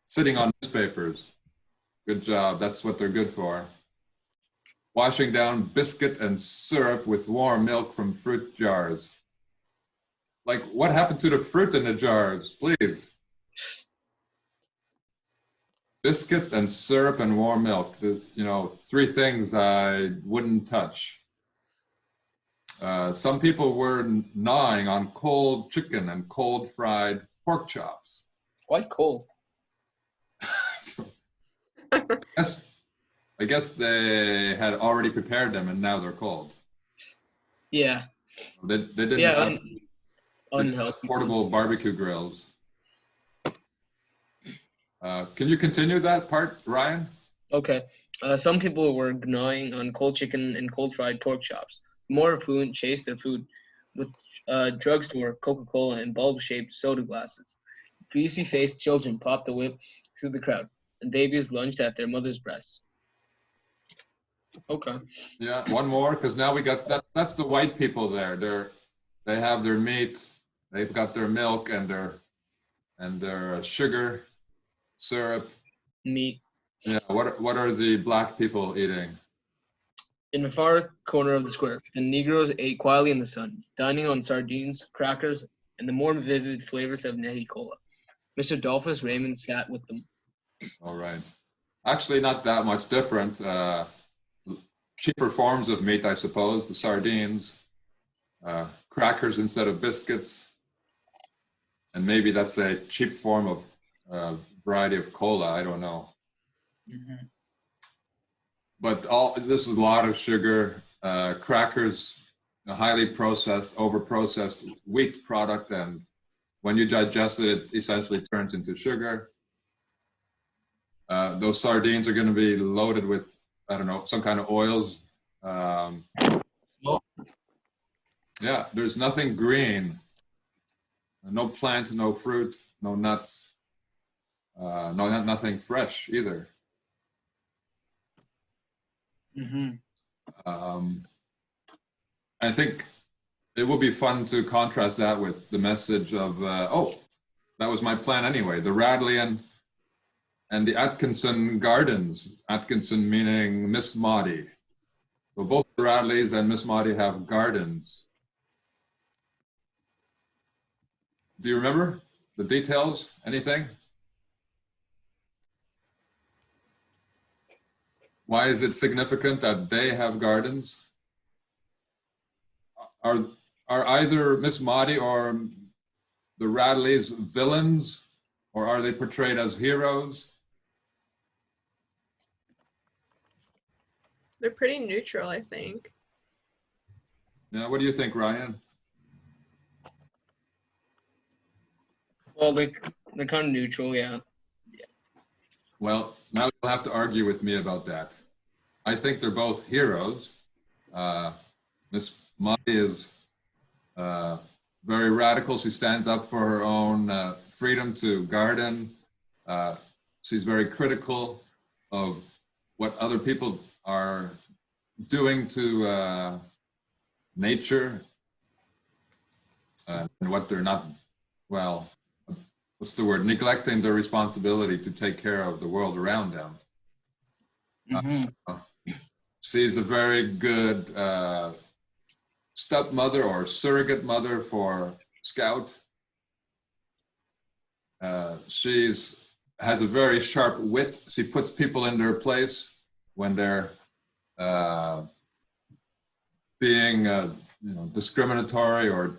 sitting on newspapers. Good job. That's what they're good for. Washing down biscuit and syrup with warm milk from fruit jars. Like, what happened to the fruit in the jars, please? Biscuits and syrup and warm milk. Three things I wouldn't touch. Some people were gnawing on cold chicken and cold fried pork chops. Quite cold. I guess they had already prepared them and now they're cold. Yeah. They didn't have unhealthy portable barbecue grills. Can you continue that part, Ryan? Okay. Some people were gnawing on cold chicken and cold fried pork chops. More affluent chased their food with drugstore Coca-Cola and bulb-shaped soda glasses. Greasy-faced children popped the whip through the crowd, and babies lunged at their mother's breasts. Okay. Yeah, one more, because now we got that's the white people there. They have their meat, they've got their milk and their sugar, syrup. Meat. Yeah. What are the black people eating? In the far corner of the square, the Negroes ate quietly in the sun, dining on sardines, crackers, and the more vivid flavors of Neti Cola. Mr. Dolphus Raymond sat with them. All right. Actually, not that much different. Cheaper forms of meat, I suppose. The sardines, crackers instead of biscuits, and maybe that's a cheap form of variety of cola. I don't know. Mm-hmm. But this is a lot of sugar. Crackers, a highly processed, over-processed wheat product, and when you digest it, it essentially turns into sugar. Those sardines are going to be loaded with, I don't know, some kind of oils. Yeah, there's nothing green. No plant, no fruit, no nuts. Nothing fresh either. Mm-hmm. I think it will be fun to contrast that with the message of, oh, that was my plan anyway, the Radley and the Atkinson Gardens. Atkinson meaning Miss Maudie. So both the Radleys and Miss Maudie have gardens. Do you remember the details? Anything? Why is it significant that they have gardens? Are either Miss Maudie or the Radleys villains, or are they portrayed as heroes? They're pretty neutral, I think. Yeah, what do you think, Ryan? Well, they're kind of neutral, yeah. Well, now you'll have to argue with me about that. I think they're both heroes. Miss Maudie is very radical. She stands up for her own freedom to garden. She's very critical of what other people are doing to nature and what they're not, well, what's the word? Neglecting their responsibility to take care of the world around them. Mm-hmm. She's a very good stepmother or surrogate mother for Scout. she's has a very sharp wit. She puts people in their place when they're being discriminatory or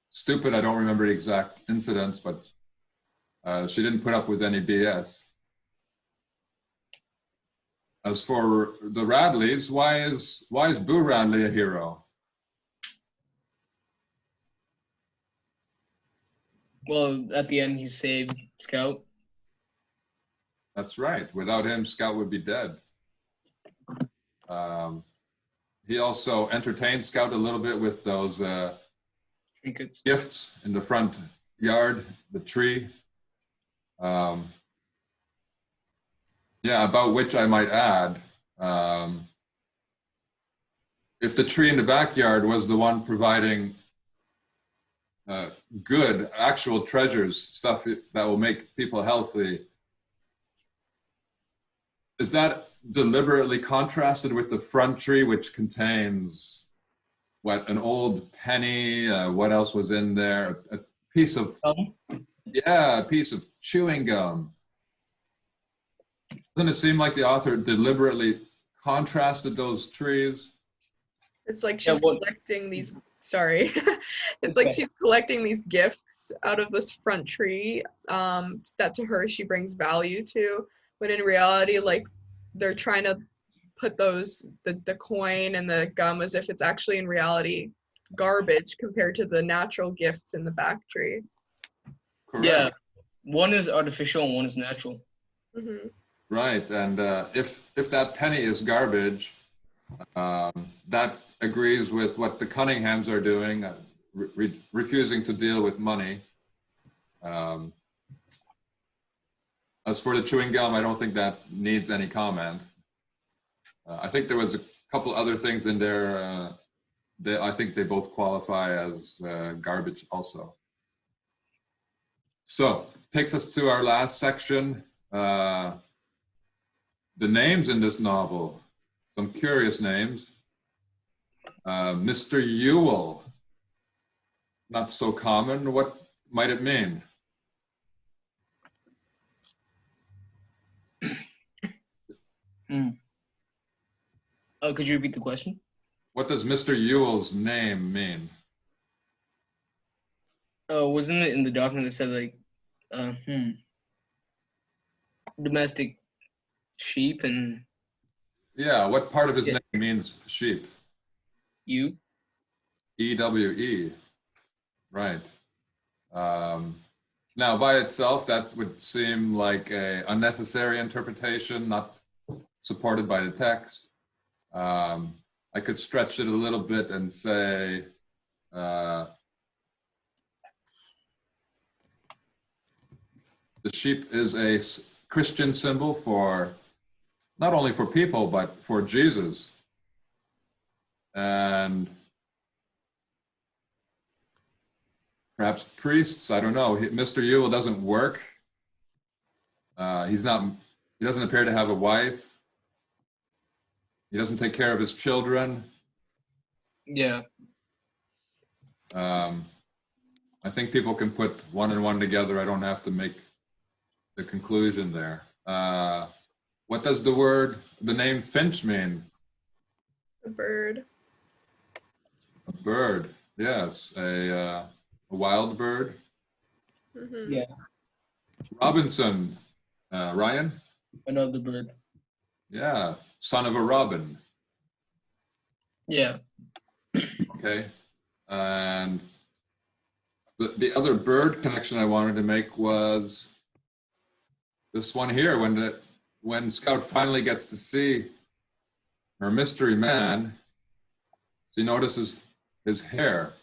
stupid. I don't remember the exact incidents, but she didn't put up with any BS. As for the Radleys, why is Boo Radley a hero? Well, at the end, he saved Scout. That's right. Without him, Scout would be dead. He also entertained Scout a little bit with those Trinkets. gifts in the front yard, the tree. Yeah, about which I might add, if the tree in the backyard was the one providing good, actual treasures, stuff that will make people healthy, is that deliberately contrasted with the front tree, which contains what, an old penny, what else was in there? A piece of, a piece of chewing gum. Doesn't it seem like the author deliberately contrasted those trees? It's like she's collecting these, sorry. It's like she's collecting these gifts out of this front tree that to her she brings value to, when in reality, like, they're trying to put those, the coin and the gum as if it's actually in reality garbage compared to the natural gifts in the back tree. Correct. Yeah, one is artificial and one is natural. Mm-hmm. Right, and if that penny is garbage, that agrees with what the Cunninghams are doing, refusing to deal with money. As for the chewing gum, I don't think that needs any comment. I think there was a couple other things in there. I think they both qualify as garbage also. So, takes us to our last section. The names in this novel, some curious names. Mr. Ewell, not so common. What might it mean? Oh, could you repeat the question? What does Mr. Ewell's name mean? Oh, wasn't it in the document that said like, domestic sheep and Yeah, what part of his name means sheep? you? E-W-E, right. Now, by itself, that would seem like a unnecessary interpretation, not supported by the text. I could stretch it a little bit and say, the sheep is a Christian symbol for, not only for people, but for Jesus. And perhaps priests, I don't know. Mr. Ewell doesn't work. He doesn't appear to have a wife. He doesn't take care of his children. Yeah. I think people can put one and one together. I don't have to make the conclusion there. What does the name Finch mean? A bird. A bird, yes. A wild bird. Mm-hmm. Yeah. Robinson, Ryan? Another bird. Yeah, son of a robin. Yeah. Okay. And the other bird connection I wanted to make was this one here. When Scout finally gets to see her mystery man, she notices his hair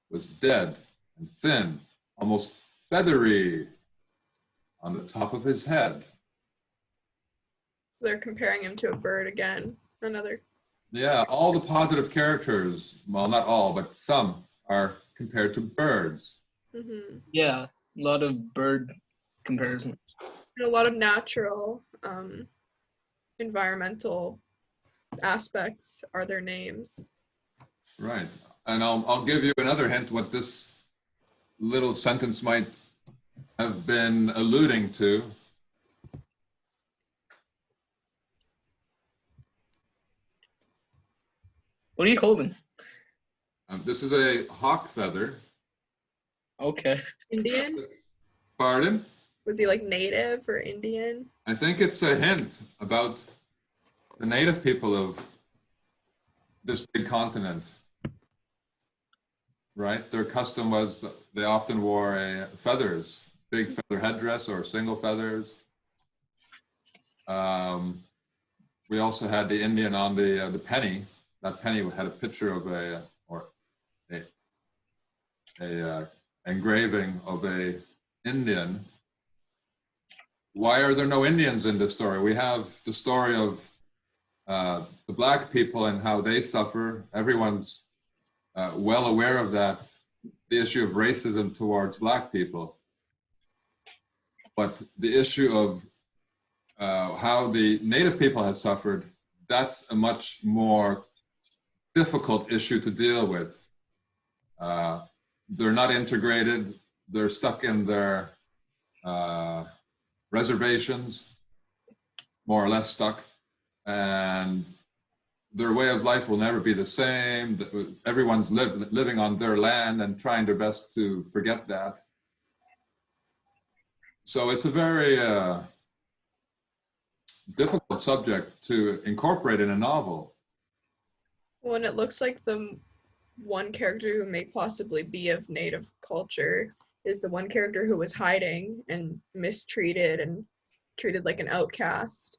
was dead and thin, almost feathery on the top of his head. They're comparing him to a bird again. Another. Yeah, all the positive characters, well, not all, but some are compared to birds. Mm-hmm. Yeah. A lot of bird comparisons. And a lot of natural, environmental aspects are their names. Right. And I'll give you another hint what this little sentence might have been alluding to. What are you holding? This is a hawk feather. Okay. Indian? Pardon? Was he like native or Indian? I think it's a hint about the native people of this big continent, right? Their custom was they often wore feathers, big feather headdress or single feathers. We also had the Indian on the penny. That penny had a picture of a engraving of a Indian. Why are there no Indians in this story? We have the story of the black people and how they suffer. Everyone's well aware of that, the issue of racism towards black people. But the issue of how the native people have suffered, that's a much more difficult issue to deal with. They're not integrated. They're stuck in their reservations, more or less stuck, and their way of life will never be the same. Everyone's living on their land and trying their best to forget that. So it's a very difficult subject to incorporate in a novel. Well, and it looks like the one character who may possibly be of native culture is the one character who was hiding and mistreated and treated like an outcast.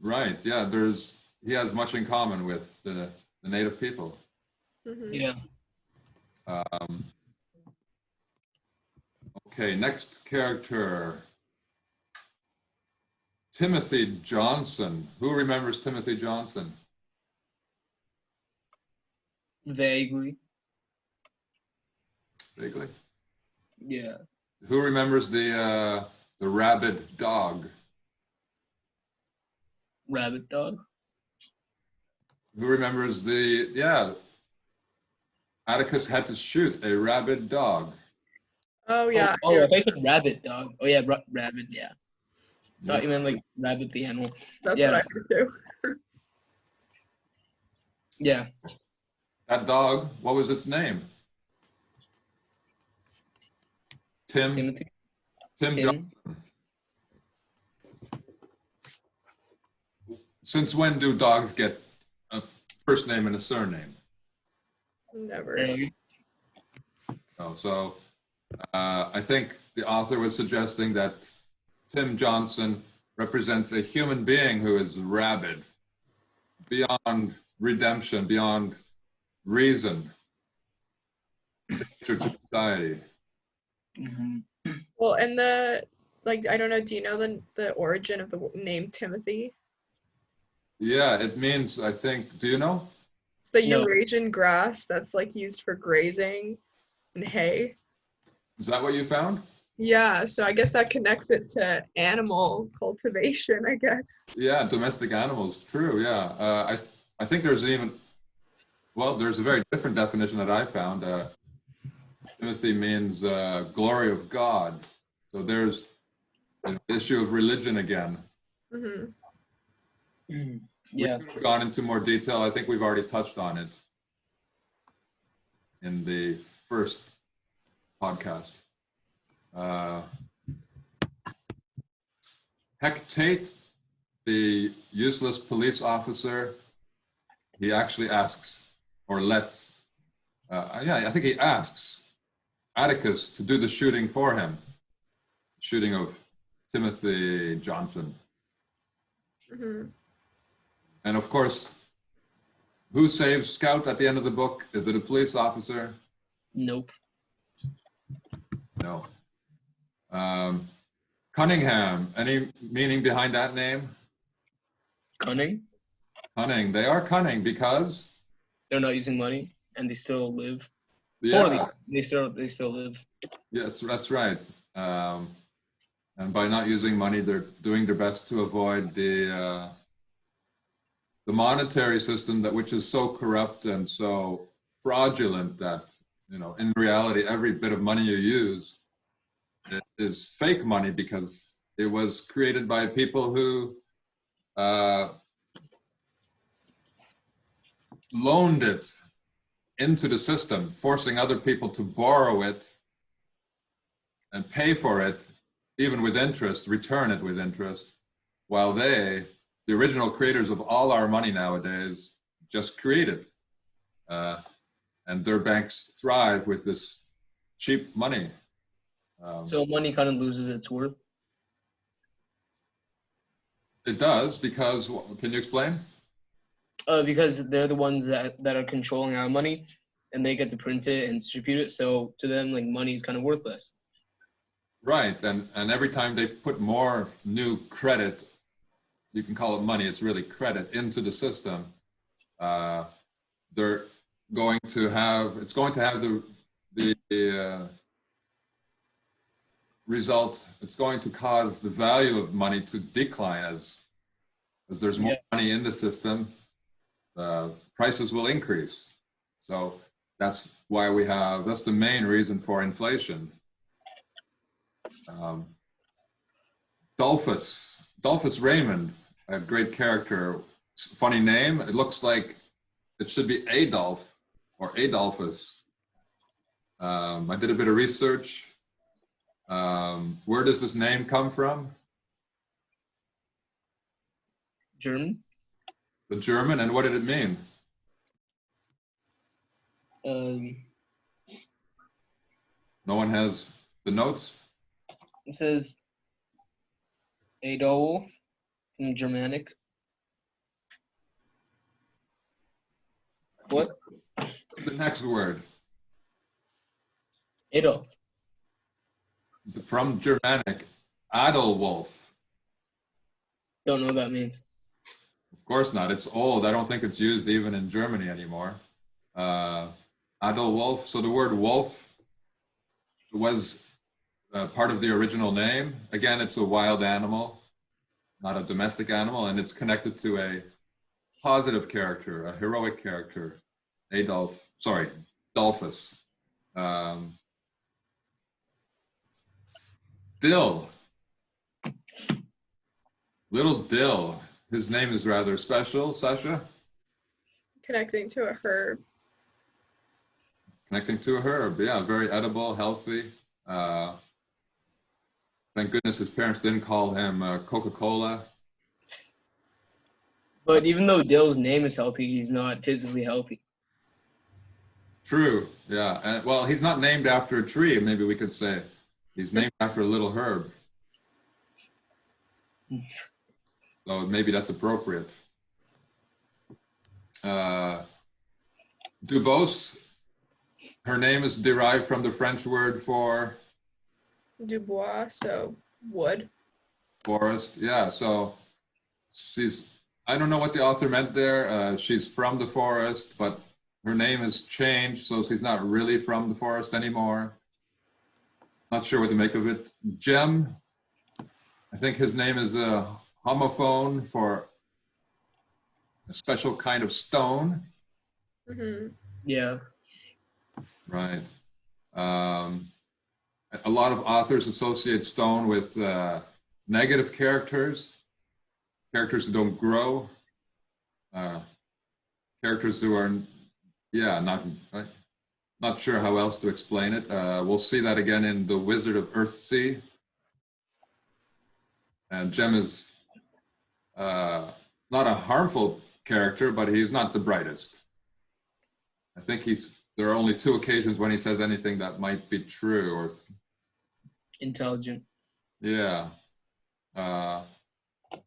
Right, yeah, he has much in common with the native people. Mm-hmm. Yeah. Okay, next character. Timothy Johnson. Who remembers Timothy Johnson? Vaguely. Vaguely. Yeah. Who remembers the rabid dog? Rabbit dog. Who remembers Atticus had to shoot a rabid dog. Oh yeah. Oh, I thought you said rabbit dog. Oh yeah, rabbit. Yeah. Thought you meant like rabbit the animal. That's Yeah. what I heard too. Yeah. That dog, what was its name? Timothy. Tim Johnson. Since when do dogs get a first name and a surname? Never. Oh, so I think the author was suggesting that Tim Johnson represents a human being who is rabid, beyond redemption, beyond reason, danger to society. Mm-hmm. Well, and I don't know, do you know the origin of the name Timothy? Yeah, it means, I think, do you know? It's the No. Eurasian grass that's like used for grazing and hay. Is that what you found? Yeah, so I guess that connects it to animal cultivation, I guess. Yeah, domestic animals, true, yeah. I think there's there's a very different definition that I found. Timothy means glory of God. So there's an issue of religion again. Mm-hmm. Yeah. We could have gone into more detail. I think we've already touched on it in the first podcast. Hecate, the useless police officer, he actually asks, or lets, I think he asks Atticus to do the shooting for him. Shooting of Timothy Johnson. Mm-hmm. And of course, who saves Scout at the end of the book? Is it a police officer? Nope. No. Cunningham, any meaning behind that name? Cunning. Cunning, they are cunning because? They're not using money and they still live. Yeah, Poorly. They still live. yeah, that's right. And by not using money, they're doing their best to avoid the monetary system which is so corrupt and so fraudulent that, in reality, every bit of money you use is fake money because it was created by people who loaned it into the system, forcing other people to borrow it and pay for it, even with interest, return it with interest, while they, the original creators of all our money nowadays, just create it. And their banks thrive with this cheap money. So money kind of loses its worth. It does because, can you explain? Because they're the ones that are controlling our money, and they get to print it and distribute it. So to them, like, money is kind of worthless. Right, and every time they put more new credit, you can call it money, it's really credit, into the system, they're going to have, it's going to have the result, it's going to cause the value of money to decline as there's more money in the system, prices will increase. So that's why we have, that's the main reason for inflation. Dolphus Raymond, a great character, funny name. It looks like it should be Adolf or Adolphus. I did a bit of research. Where does this name come from? German. The German, and what did it mean? No one has the notes? It says Adolf from Germanic. What? The next word. Adolf. From Germanic, Adelwolf. Don't know what that means. Of course not. It's old. I don't think it's used even in Germany anymore. Adelwolf. So the word wolf was part of the original name. Again, it's a wild animal, not a domestic animal, and it's connected to a positive character, a heroic character. Dolphus. Dill. Little Dill. His name is rather special, Sasha? Connecting to a herb. Connecting to a herb, yeah, very edible, healthy. Thank goodness his parents didn't call him Coca-Cola. But even though Dill's name is healthy, he's not physically healthy. True, yeah. Well, he's not named after a tree, maybe we could say. He's named after a little herb. So maybe that's appropriate. Dubose, her name is derived from the French word for? Dubois, so wood. Forest, yeah. So she's, I don't know what the author meant there. She's from the forest, but her name has changed, so she's not really from the forest anymore. Not sure what to make of it. Gem, I think his name is a homophone for a special kind of stone. Mm-hmm. Yeah. Right. A lot of authors associate stone with negative characters, characters who don't grow, characters who are, yeah, not sure how else to explain it. We'll see that again in The Wizard of Earthsea. And Gem is not a harmful character, but he's not the brightest. I think there are only 2 occasions when he says anything that might be true or Intelligent. yeah.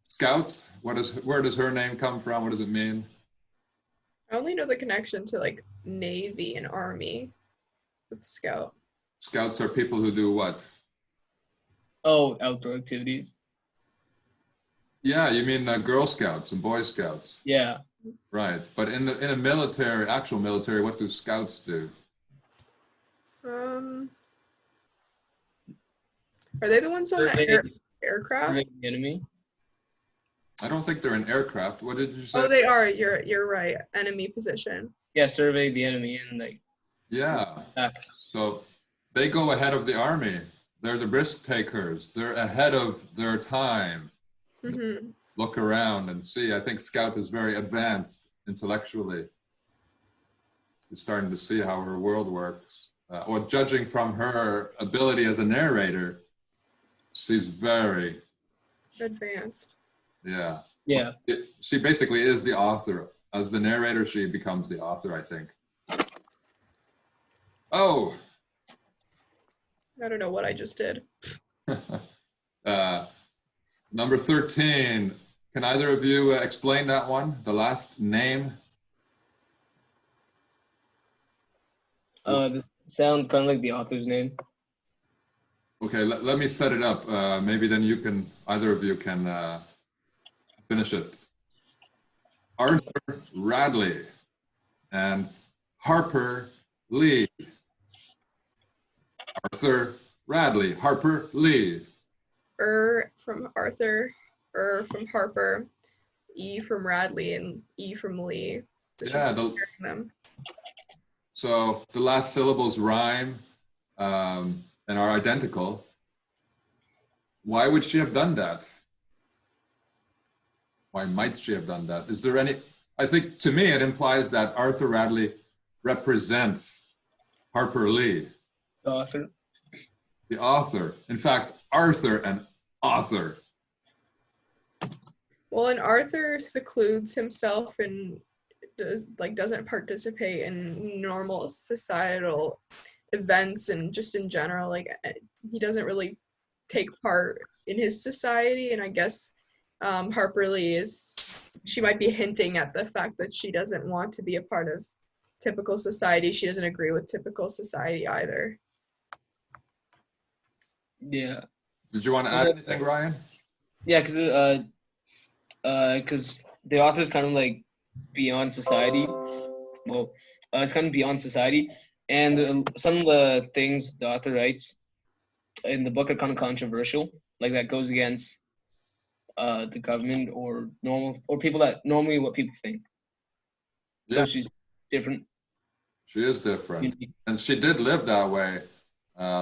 Scout, where does her name come from? What does it mean? I only know the connection to like Navy and Army with Scout. Scouts are people who do what? Oh, outdoor activities. Yeah, you mean Girl Scouts and Boy Scouts. Yeah. Right, but in a military, actual military, what do Scouts do? Are they the ones on the aircraft? The enemy. I don't think they're in aircraft. What did you say? Oh, they are. You're right. Enemy position. Yeah, survey the enemy and like. Yeah. Back. So they go ahead of the army. They're the risk takers. They're ahead of their time. Mm-hmm. Look around and see. I think Scout is very advanced intellectually. She's starting to see how her world works. Or judging from her ability as a narrator, she's very Advanced. yeah. Yeah. She basically is the author. As the narrator, she becomes the author, I think. Oh, I don't know what I just did. number 13. Can either of you explain that one? The last name? This sounds kind of like the author's name. Okay, let me set it up. Maybe then you can, either of you can finish it. Arthur Radley and Harper Lee. Arthur Radley, Harper Lee. From Arthur, from Harper, E from Radley, and E from Lee. It's Yeah, just them. So the last syllables rhyme and are identical. Why would she have done that? Why might she have done that? Is there any, I think to me it implies that Arthur Radley represents Harper Lee. The author. The author. In fact, Arthur and author. Well, and Arthur secludes himself and doesn't participate in normal societal events, and just in general, like he doesn't really take part in his society. And I guess Harper Lee she might be hinting at the fact that she doesn't want to be a part of typical society. She doesn't agree with typical society either. Yeah. Did you want to add anything, Ryan? Yeah, because the author's kind of like beyond society. Well, it's kind of beyond society, and some of the things the author writes in the book are kind of controversial. Like that goes against the government or people that normally what people think. So Yeah. she's different. She is different. And she did live that way.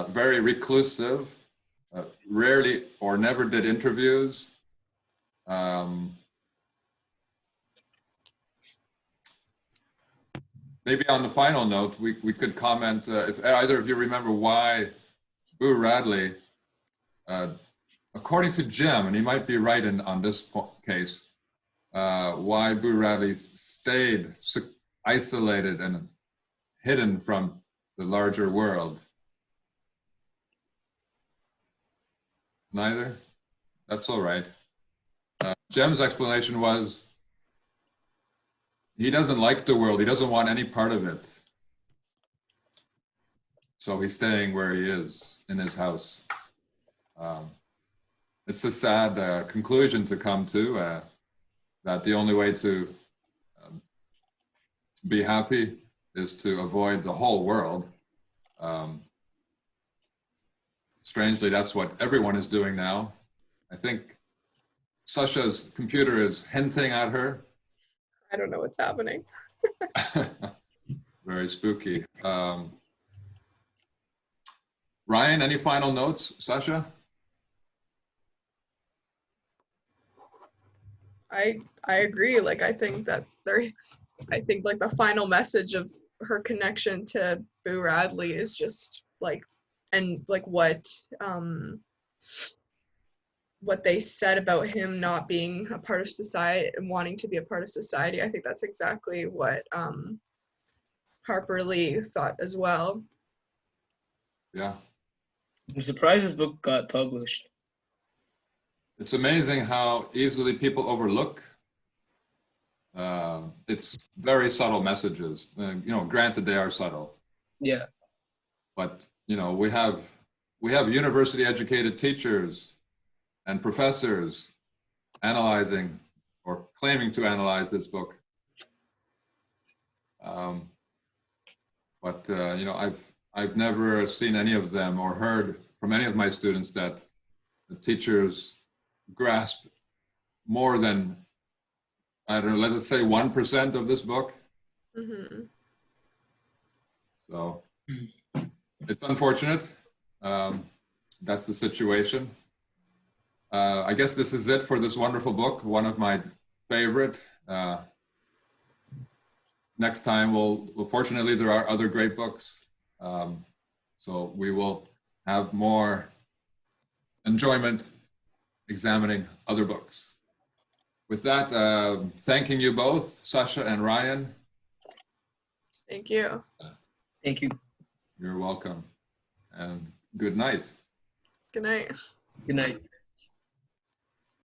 Very reclusive, rarely or never did interviews. Maybe on the final note, we could comment, if either of you remember why Boo Radley, according to Jim, and he might be right on this case, why Boo Radley stayed isolated and hidden from the larger world. Neither? That's all right. Jem's explanation was he doesn't like the world. He doesn't want any part of it. So he's staying where he is, in his house. It's a sad conclusion to come to, that the only way to be happy is to avoid the whole world. Strangely, that's what everyone is doing now. I think Sasha's computer is hinting at her. I don't know what's happening. Very spooky. Ryan, any final notes? Sasha? I agree. Like I think like the final message of her connection to Boo Radley is just like, and like what they said about him not being a part of society and wanting to be a part of society. I think that's exactly what Harper Lee thought as well. Yeah. I'm surprised this book got published. It's amazing how easily people overlook. It's very subtle messages. Granted they are subtle. Yeah. But we have university educated teachers and professors analyzing or claiming to analyze this book. But I've never seen any of them or heard from any of my students that the teachers grasp more than, I don't know, let's say 1% of this book. Mm-hmm. So it's unfortunate. that's the situation. I guess this is it for this wonderful book, one of my favorite. Next time, fortunately, there are other great books. So we will have more enjoyment examining other books. With that, thanking you both, Sasha and Ryan. Thank you. Thank you. You're welcome. And good night. Good night. Good night.